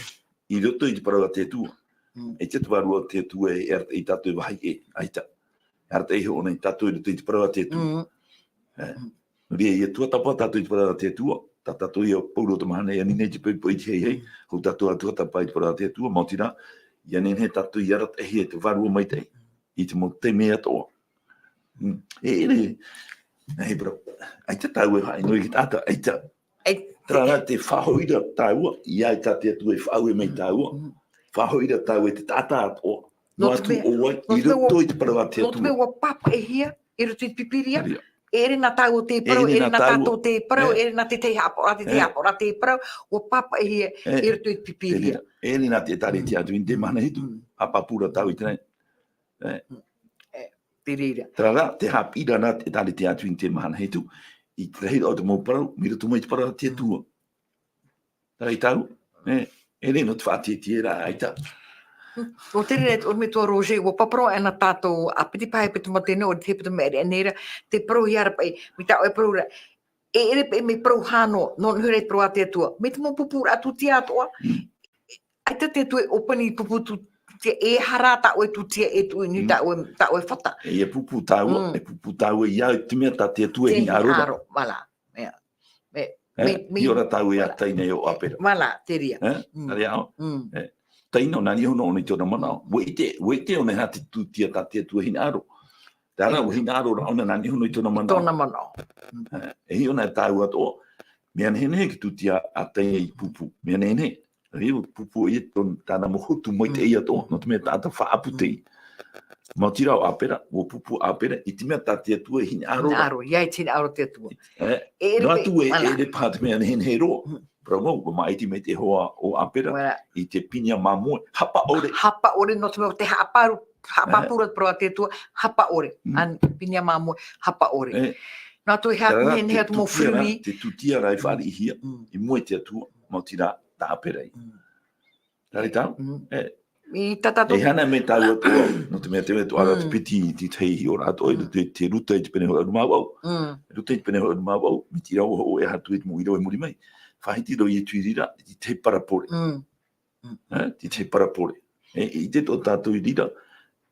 I roto i te parau te atua. E te varua te atua e erta i tatu e wahi e aita. Erta i hona i tatu i roto i te parau te atua. Ria i atua tapa tatu i te parau te atua. Ta tatu i o pauro te mahana i anine te pui pui te hei hei. Hou tatu atua tapa i te parau te atua. Mautira, i anine tatu i arata e hei te varua mai te. I te mo te mea toa. E ere, hei bro, aita tau e hai noi ki tata, aita. Trana te whahoira tāua, i ai tate atu e whau e mei tāua. Whahoira tāua e te tata atoa. No atu oai, i roto i te parawa te atua. No te mea ua papa e hia, i roto i te pipiria. Ere na tāua te parau, ere na tātou te parau, ere na te te hapora, te parau. Ua papa e hia, i roto i te pipiria. Ere na te tare te atu i te mana hitu. Hapapura tāu i tēnei. Pirira. Trana, te hapira na te tare te atu i te mana hitu. I te reira o te mō parau, mira tu mai te parau te atua. Tarai tau, e reno te whātia te era aita. O te rei, o me tua Roger, o paparo e na tātou apiti pahe pita matene o te pita meri anera, te parau hiara pai, mi tau e parau ra. E ere pe me parau hano, non hure parau te atua. Me te mō pupura atu te atua. Aita te atua e opani puputu te e harata o e tu tia e tu ni ta o fata. E pupu tau e ia te mea ta te atua e hi arora. Aro, wala. I ora tau e a taine o apera. Wala, te ria. Nari ao. Taino nani hono o ni tōna mana. Wete o ne hati tu tia ta te atua hi aro. Tara o hi aro ra ona nani hono i tōna mana. Tōna mana. E hi ona tau ato. Mea nene ki tu tia a taine i pupu. Mea nene. Rio pupu e ton tana mohutu mai te ia to no te mea tata whaaputei. Mau tira o apera, o pupu apera, i te mea tate atua e hini aro. Aro, iai tine aro te atua. No atu e ere pāta mea nehen he roa. Prango, o maiti me te hoa o apera, i te pinia mamua, hapa ore. Hapa ore, no te mea te hapapura proa te atua, hapa ore. An pinia mamua, hapa ore. No atu e hea nehen he atu mo whirui. Te tutia rai whari i hia, i mua te atua, mau tira ta aperei. Tari tau? E hana me tau atua, no te mea te mea tu ara te piti i te teihi o rato, te ruta i te pene hoa rumawau. Ruta i te pene hoa rumawau, mi ti rau o e hatu i te muiro e muri mai. Whahiti rau i e tuirira, ti te parapore. Ti te parapore. I te tō tātou i rira,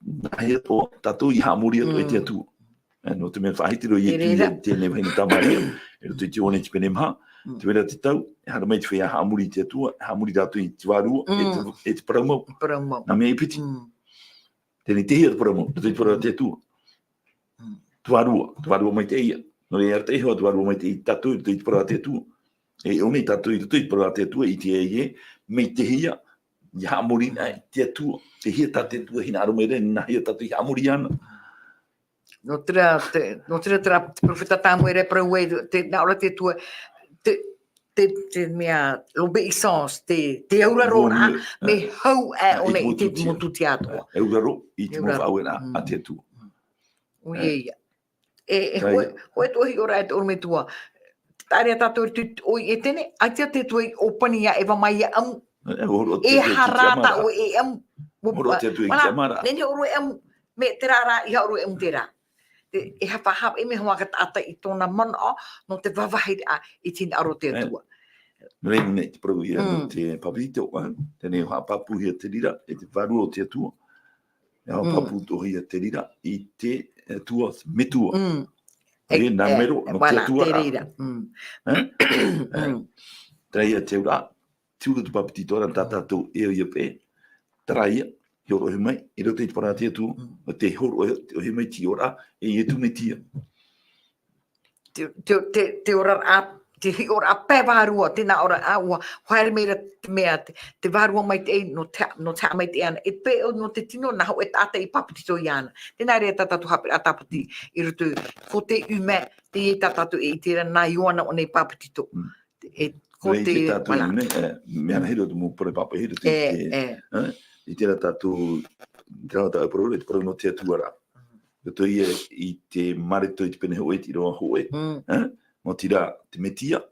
nahi ato, tātou i hamuri ato e te atua. No te mea whahiti rau i e tuirira, te ne whaina tamaria, e ruta i te one te pene maha, te wera te tau, e hara mai te whea hamuri te atua, hamuri datu i te warua, e te paraumau. Na mea i piti. Tēnei te hia te paraumau, te parau te atua. Te warua mai te ia. No le arte ho tu aru mai te tatu te para te tu. E oni tatu te para te tu I te e me te hia ya muri ai te tu te hia tate tu hina aru mere na hia tatu ya muri ana. No tra profeta tamu era para o te na ora te tua te mea l'obéissance te aura rora me hau ona I te motuti atua. Euraro I te mo whauena a te tu. O ia. Hoe tohi ora e te orme tua. Tare tato o e tene, ai te tua I opania e mai am e harata o e am. Moro te tu I Kiamara. Nene oro e am me te rara I oro e am te rā. E hapa e me hoa ka tata I tōna mana no te wawahi I tina aro te atua. Rene te pro ia no te papito, tene hoa papu hia te rira, e te waru o te atua. E hoa papu to hia te rira I te tua metua. E nā mero no te atua rā. Traia te ura, tiura tu papitito ora tatatou e o ia pe, traia, he oro he mai, e rote te para te atua, te horo o he mai ti ora, e tu me tia. Te ora a te hi ora a pe varua tena ora a ua haere mera te mea te varua mai te no te mai te ana e pe no te tino na ho e tata I papitito I ana tena rea tatatu hape a tapati I rutu ko te ume te e tatatu e tera na ioana o nei papitito e ko te tatu ume me ana hero tu mo pore papa hero I tera tatu trata pro le pro no te tuara to I te marito I te pene ho e tiro ho e mo tira te metia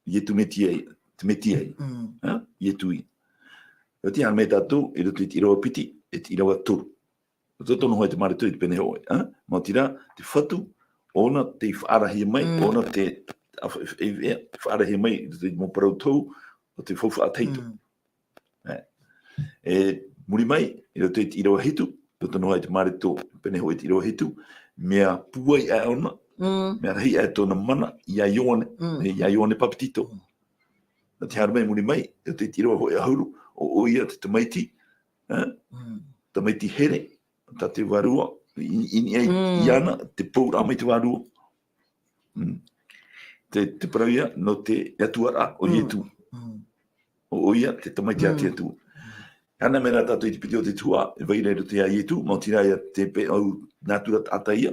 I tu metia te metia I tu I o te ame tatu I tu tiro piti e tiro atu to tono ho te marito I te pene ho e mo tira te fatu ona te whaarahi mai ona te whaarahi mai te mo parautou o te fofu ataito e muri mai I te tiro hitu to tono ho te marito pene ho e tiro hitu mea puai a ona mea rahi e tōna mana ia ione papitito. Na te harmei muni mai, e te tiro ho e ahuru, o ia te tamaiti, tamaiti here, ta te warua, iana, te poura mai te warua. Te parauia no te atuara o ietu. O ia te tamaiti a te atu. Ana mera tatu I te piti o te tua, e vairero te a ietu, mo tiraia te pe au natura tata ia,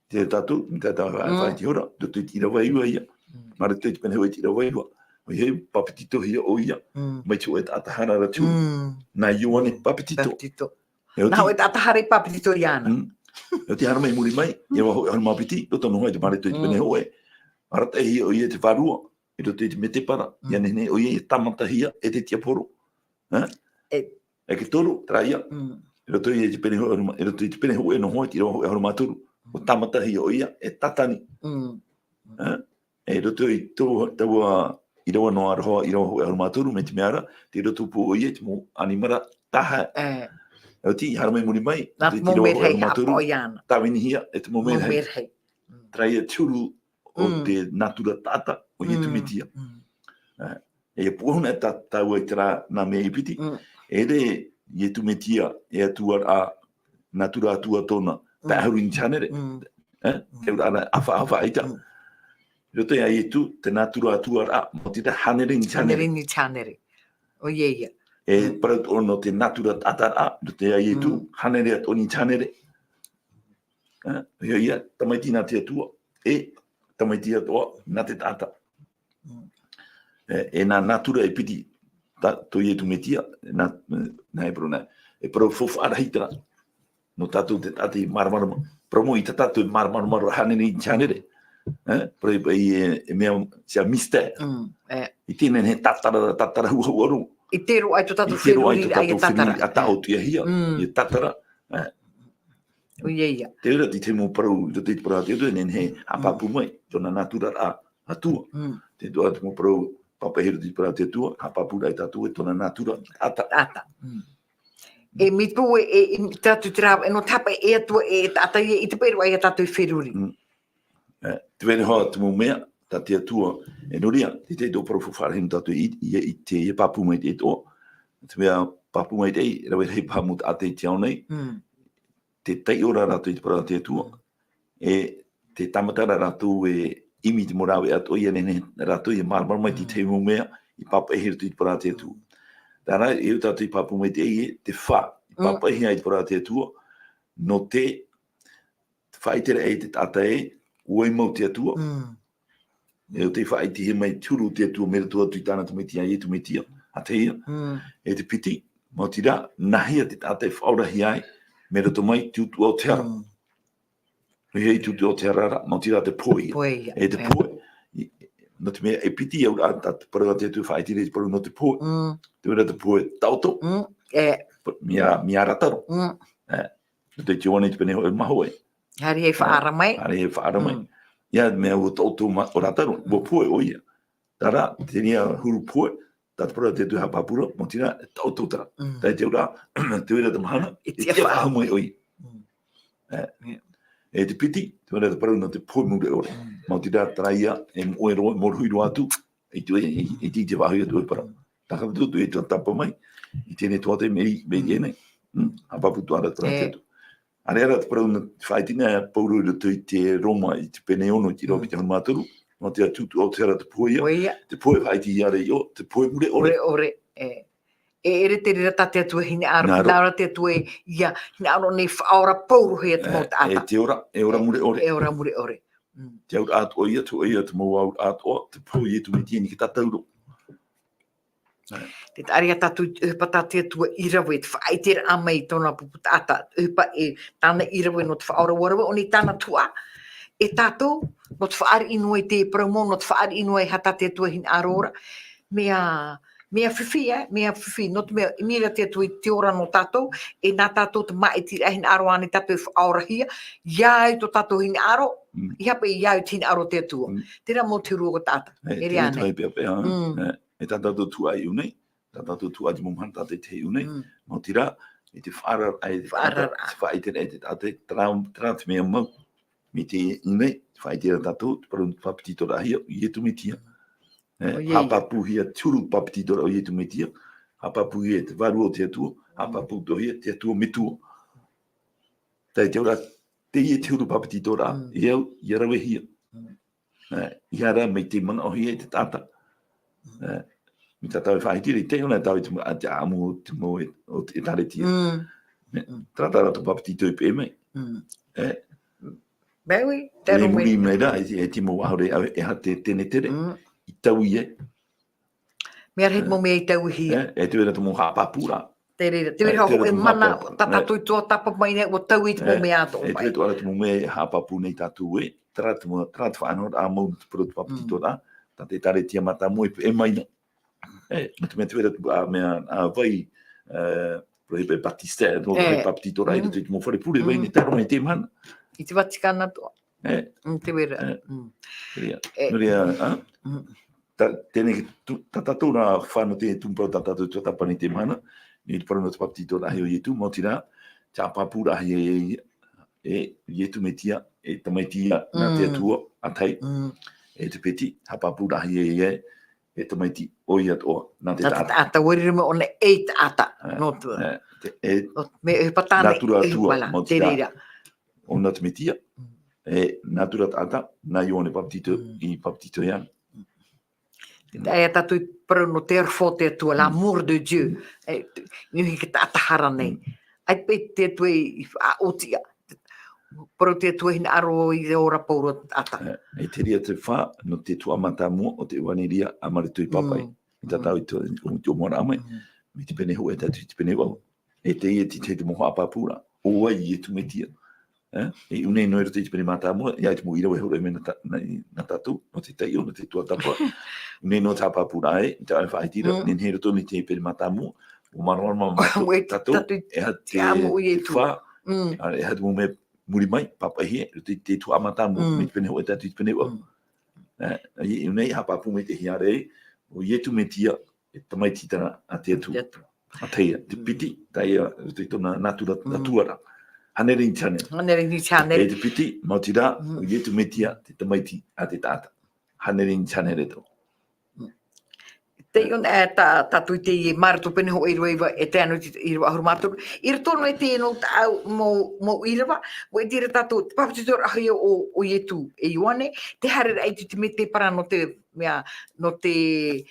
te tatu, te whai te hora, te tira waiua ia. Mara te pene hoi tira waiua. O hei papitito hia o ia. Mai tu e atahara ratu. Nā ioane papitito. Nā hoi atahara papitito iana. E te hara mai muri mai, e waho e hana mapiti, o tono hoi te mara te pene hoi. Arata hia o ia te wharua, e te mete para. Ia nene o ia tamata hia, e te tia poro. E ke toro, traia. E roto ia te pene hoi, e roto I te pene hoi, no hoi tira waho e hana maturu. O tamata hi o ia e tatani. E roto I taua I roa no aroha I roa e aromaturu me te meara, te roto pu o ia te mo animara taha. E o ti haramai muri mai, te roa e aromaturu, tawini hia e te mo merhei. Traia turu o te natura tata o ia tumitia. E puhuna e tau ai tera nā mea ipiti, e re ia tumitia e atuar a natura atua tona, Pāhuru in chanere. Te ura ana awha aita. Roto ia I tu, te natura atua ra, mo te hanere in chanere. Hanere in chanere. O ia. E parau ono te natura tata ra, roto ia I tu, hanere at oni chanere. Ia, tamaiti nā te atua, e tamaiti atoa nā te tata. E nā natura e piti, to ia tu metia, nā e prona, e parau fofu arahitara. No tatu te tati marmarama. Promo I te tatu marmarama hanene I chanere. Pro I mea sia miste. I tēnei he tatara hua waru. I tero ai tu tatu whiruri ai tatara. A tau tia hia. I tatara. O ia. Te ura ti te mo parau, te parau te ura nen he apapu mai. Tona natura a atua. Te tua te mo parau papahiru ti parau te tua. Apapu rai tatu e tona natura ata. Ata. E mipu e tatu trava, e no tapa e atua e tata I te peru ai tatu whiruri. Te vene hoa te mo mea, ta te atua, e noria, te do profu wharehinu tatu I te papu mai te toa. Te mea papu mai te, e rawe hei pamut a te tiao nei, te tei ora rato I te parau te atua, e te tamatara rātou e imi te morawe ato ia nene rātou i marmar mai ti te mumea I papa e hiru tu I para te tu. Tara e utātou I papa mai te eie te wha. I papa e hia I para te atua no te whaitere e te tata e ui mau te atua. E o te whaiti he mai turu te atua mera tua tui tāna tu metia e tu metia. A te ia. E te piti. Mau tira nahia te tata e whaurahi ai mera tu mai tutu o te ara. Hei tutu o te arara. Mau tira te poi. E te poi. No te mea e piti au rā te parua te atu whaiti re te parua no te poi. Te wera te poi tauto. Mia rataro. No te tiwane te pene hoi maho e. Hari e whaara mai. Hari e whaara mai. Ia mea o tauto o rataro. Wo poi o ia. Tara, te nia huru poi. Tata parua te atu hapapura. Mo tira tauto tara. Tai te ura. Te wera te mahana. E te whaha mai o ia. E te piti. Te wera te parua no te poi mure ore. Mau tira traia e moe roa, moruhiru atu, e ti te wahui atu e para. Taka tutu e tua tapa mai, I tēne toa te mei iene, hapapu tuara tra te atu. Are ara te parau na whaitina pauru I roto I te Roma I te pene ono I te ropi te hanmaturu, no te atutu o te ara te poia, te poia whaiti I are I o, te poia mure ore. Ore, e ere te rira tate atu e hine aro, nara te atu e ia, hine aro nei whaora pauru hea te mō te ata. E te ora mure ore. E ora mure ore. Te aur ato o ia, tu ia, tu mau aur ato o, te pō ia tu me tieni ki tatauro. Te aria tatu upa tate atua irawe, te whaitera amai tōna puputata, upa e tāna irawe no te whaora warawe, o ni tāna tua, e tātou, no te whaari inua I te promo, no te whaari inua I hatate atua hina arora, mea whiwhi, no te mea te atua I te ora no tātou, e nā tātou te mai tira hina aro ane tātou whaora hia, iau tō tātou hina aro, I hapa I iau te hina aro te atua. Tera mō te rua tāta. E te tuai pia. E tātou tuai unei, tātou tuai te mumhan tātou te unei, mō tira, e te whaara ai te tātou, te whaitera ai te tātou, tra te mea mau, mi te unei, te whaitera tātou, te paru papitito rahia, I etu me tia. Hapapu hia turu papitito o I etu me tia, hapapu hia te varu o te atua, hapapu to hia te atua me tua. Tai te ora, te I turu papitito rā, iau, I arawe hia. I ara me te mana o hia te tata. Mi tata e whaitiri, te ona tau I te amu te mo o te tare tia. Trata rato papitito I pe mei. Meui, te E ro muri mei. mei rā, e te mo ahore e ha te tene tere, I tau I e. Mea rei mo mea I tau hia. E te wera te mo hapapu rā. Te reira hau e mana, tātou I toa tapa mai nei, o tau I te mo mea ato. E te wera tu ara te mo mea hapapu nei tātou e, tra te whaanor a mau te puru te papitito rā, tā te tare tia mata mo e maina. Ma te mea te wera tu a mea a vai, prohebe Batista, no te papitito rā, I te mo whare pure vai, ne taro mai te mana. I te Vatikana toa. Te wera. Nuria, tēnei tātou rā whāno te tumpau tātou tua tapani te mana, ni te parano te papitito rahi o ietu, mō tira, tā papu rahi e ietu me tia, e tamai tia nā te atua, atai, e te peti, ha papu rahi e tamai ti oi atoa, nā te tata. Ata, werire me one e te ata, no tua. Me e patane Natura e tua, wala, mō te tira, reira. o nā te me tia, e natura tata, nā i one papitito, I papitito ian. Ai tatu I parau no te arfo te atua, l'amour de Dieu. Nihi ki ta atahara nei. Ai pe te atua I a otia. Parau te atua hina aro I te ora pauro ata. E te ria te wha, no te tua mata mua o te waniria amaritu I papai. I tatau I te omora amai. Mi te pene hoa e tatu I te pene wau. E te ia te moho apapura. O ai I tu me tia. E unei noe rote I te pene mata mua, ia te mo irawe hore me na tatu, no te teio, no te tua tapa. Unei no te apapura e, te ai whaitira, nen he roto ni te pene mata mua, o marorma matu tatu, e ha te wha, e ha te mo me muri mai, papa hie, te tua amata mua, me te pene hoa e tatu I te pene wau. Unei hapapu me te hiare, o ietu me tia, e tamai titana a te atu. A teia, te piti, taia, te tona natura. Hanere ni channel. Hanere ni channel. E te piti, mau tira, o ietu me tia, te tamaiti a te tata. Hanere ni channel e tō. Te on tatu te marto pene ho irwa e te anu irwa ahurmato. Irtono e te no tau mo irwa, o e tira tatu papatitor ahi o yetu e yuane, te harer ai te me te para no te mea, no te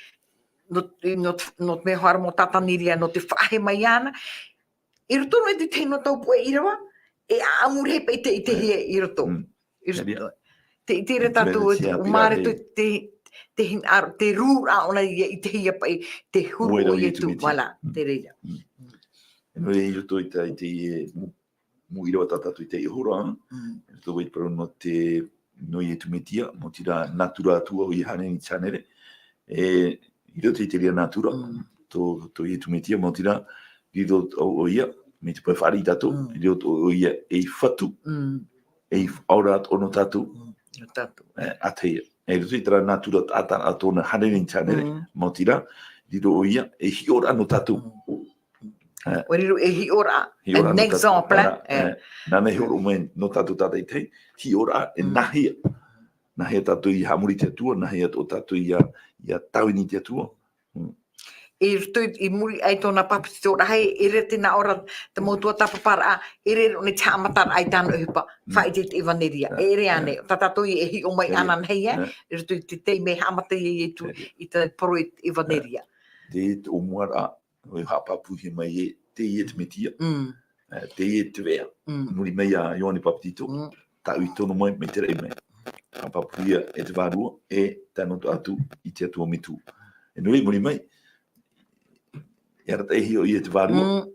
no me hoar mo tataniria no te whahe mai ana. Irtono e te no tau po e irwa, e amure pe te hie irto. Te tira tatu o mare te rūra ona I te hia pai, te huru o ietu, wala, te reira. E no e roto I te mu irawa tatatu I te ihora, e roto wei paro no te no ietu metia, mo tira natura atua o I hane ni chanere, e I roto I te ria natura, to ietu metia, mo tira rido o ia, me te pai whari tatu, I roto o ia e whatu, e aura ono tatu, a te ia. E roto I tera natura ata atona hane ni chanere, mo tira rido o ia e hiora ano tatu. O riro e hiora, an exemple. Nana hiora ume no tatu tata I te, hiora e nahia. Nahia tatu I hamuri te atua, nahia o tatu I tauini te atua. E rito I muri ai tōna papatito rahe, e re tēnā ora te mautua tapapara, e re ne te amatar ai tāna uhupa, whai te iwaneria. E re ane, tatato I e hi o mai anan heia, e rito I te me hamata I tu I te poro iwaneria. Te o muara, o hapapu he mai e te te metia, te te vea, muri mei a Ioane Papatito, tau I tono mai me te rei mai. Hapapu ia e te vārua, e tanoto atu I te atua mitu. E nui muri mai, e ara te hio I te vārua,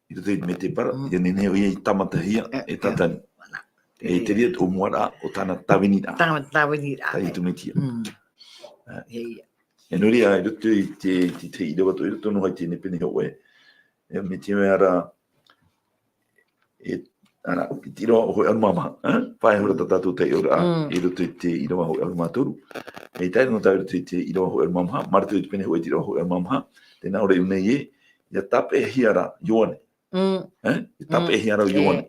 I te me te para, I nene o I tamata hia e tatani. E te ria o muara o tāna tawinira. Tawinira. Tai tu metia. E nuri ai roto I te irawa to I roto no hai tēne pene hau e me te me ara I te irawa o hoi arumama, whae hura tatatu te ora I roto I te irawa hoi arumatoru. E tai no tai roto I te irawa hoi arumama, marito I te pene hau I te irawa hoi arumama, tēnā ora unei e, ia tape e hiara Ioane. Ia tape e hiara Ioane.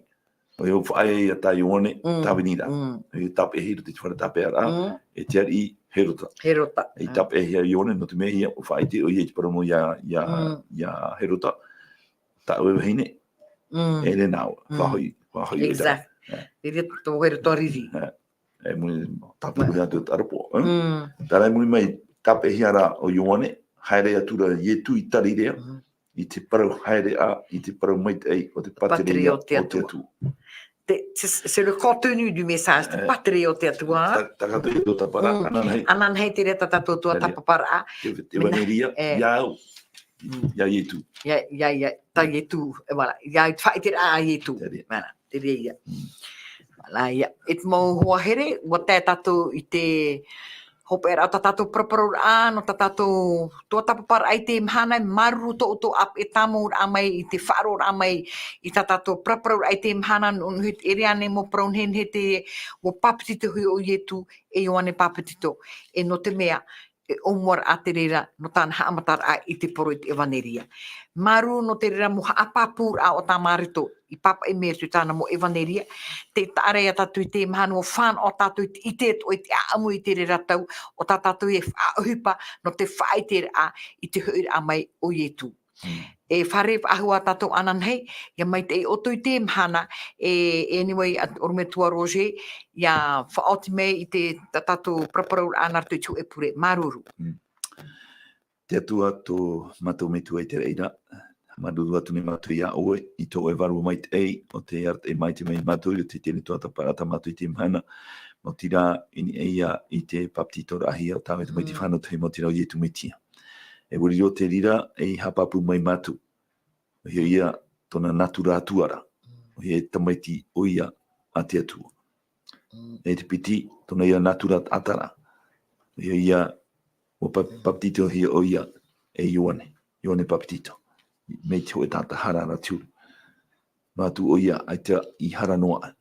O eu whae ia tā Ioane, tawinira. Ia tape e hira te whara tape ara, e te ari Herota. E tape e hia Ioane, no te mea hia, o whae te o ia te paramo ia Herota. Ta ue wahine, e re nāua, whahoi. Exact. E rea tō Herota riri. E muni, tapu rea te tarapo. Tara muni mai, tape e hiara o Ioane, haere atura ietu I tari rea, I te parau haere a, I te parau maitei o te paterea o te atu. C'est le contenu du message, te patriote atua. Takato I tō tapara, ananhei. Ananhei te rea tatato tua tapapara. Te waneria, iau, ia ietu. Ia, ta ietu, voilà. Ia whae te rea ietu. Mana, te rea ia. Voilà, ia. E te mau hoa here, wa te tato I te hope era tatato praparur no tatato tua tapapara ai te mhana maru to ap e tamo amai I te wharo amai I tatato praparur ai te mhana un hit iriane mo praun hen hete o papatito hui o ietu e Ioane Papatito e no te mea e omor a te rera no tāna haamatar a I te poro I te evaneria. Maru no te rera mo haapapur a o tā marito I papa e mea tu tāna mo evaneria, te tārea tatu I te mahanu o whan o tatu I te o I te aamu I te rera tau, o tā tatu e whaahupa no te whae te a I te hui a mai o ietu. E whare ahua tātou ananhei, ia mai te oto I te mahana, anyway, orme tua Roger, ia whaoti mei I te tātou praparau anartu I tu e pure, maruru. Te atua tō matou metu ai te reira, maruru atu ne matou ia oe, I tō e waru mai te ei, o te art e mai te mei matou, I te tēne tō ataparata matou I te mahana, mo tira ini eia I te papatito rahi o tāwe te mai te whanau te mo tira o ietu metia. E wuri o te rira e hapapu mai matu. O hia ia tona natura atuara. O hia tamaiti o ia a te atua. E te piti tona ia natura atara. O hia ia o papatito hia o ia e Ioane Papatito. Mei te hoe tata harara tūru. Matu o ia ai te I haranoa.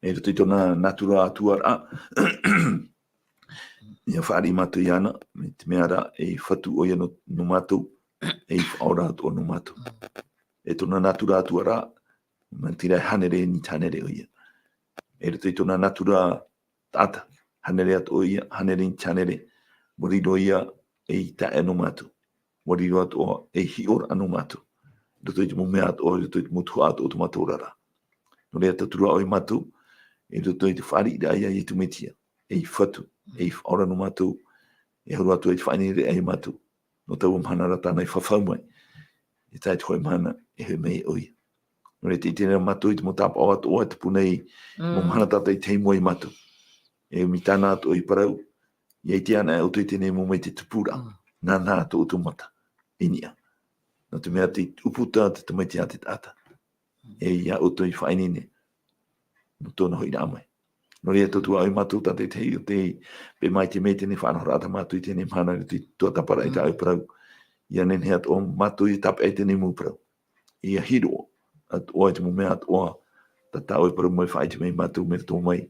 E roto I tona natura atuara. Ia whaari matu I ana, me te meara e whatu o ia no matou, e whaora atu o no matou. E tona natura atuara, man tira hanere ni tanere o ia. E roto I tona natura ata, hanere atu o ia, hanere ni tanere, morido ia e ta anu matu. Wari roa toa e hior anu matu. Roto i te mumea atoa, roto i te mutu atoa o te maturara. No rea tatura o i matu, e roto i te whari i aia i tu metia. E i whatu, e i whaora no matu, e huru atu e te whainere e i matu. No tau mhana rata nei whawhau mai. E tai te hoi mana, e hoi mei oi. No rea te i tēnei matu i te motapa o atoa, te punei, mo mhana tata i teimo i matu. E mi tāna atoa i parau, i ei te ana e auto i tēnei mo mei te tupura. Nā nā to utumata. Inia. No te mea te uputa te tamai te ate tata. E ia auto i whainene. No tōna hoi rā mai. No rea totua au matu tate te hei o te pe mai te mei tēnei whanahorata matu i tēnei mhana i te tua tapara i tāu parau. Ia nene at o matu i tapa e tēnei mū parau. Ia hiro. At oa te mumea at oa. Ta tāu e parau mai whai te mei matu me tō mai.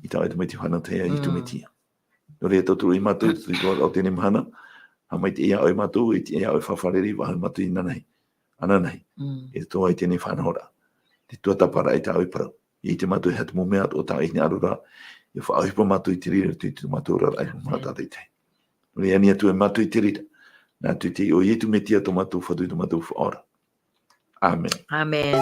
I tāu e te mei te whanatea i tu me tia. No rea totua i matu i tō o tēnei mhana. Ha mai te ia oi matu i te ia oi whawhareri wahai matu i nanai. Ananai. E tō ai tēnei whanahora. Te tua tapara i tāu i parau. I te matu i hatu mumea o tā i ni arura. I whaohipa matu i te rira tu i te matu rara ai mata te te. Rea ni atu e matu i te rira. Nā tu te o i tu me tia tō matu whatu i tō matu whaora. Amen. Amen.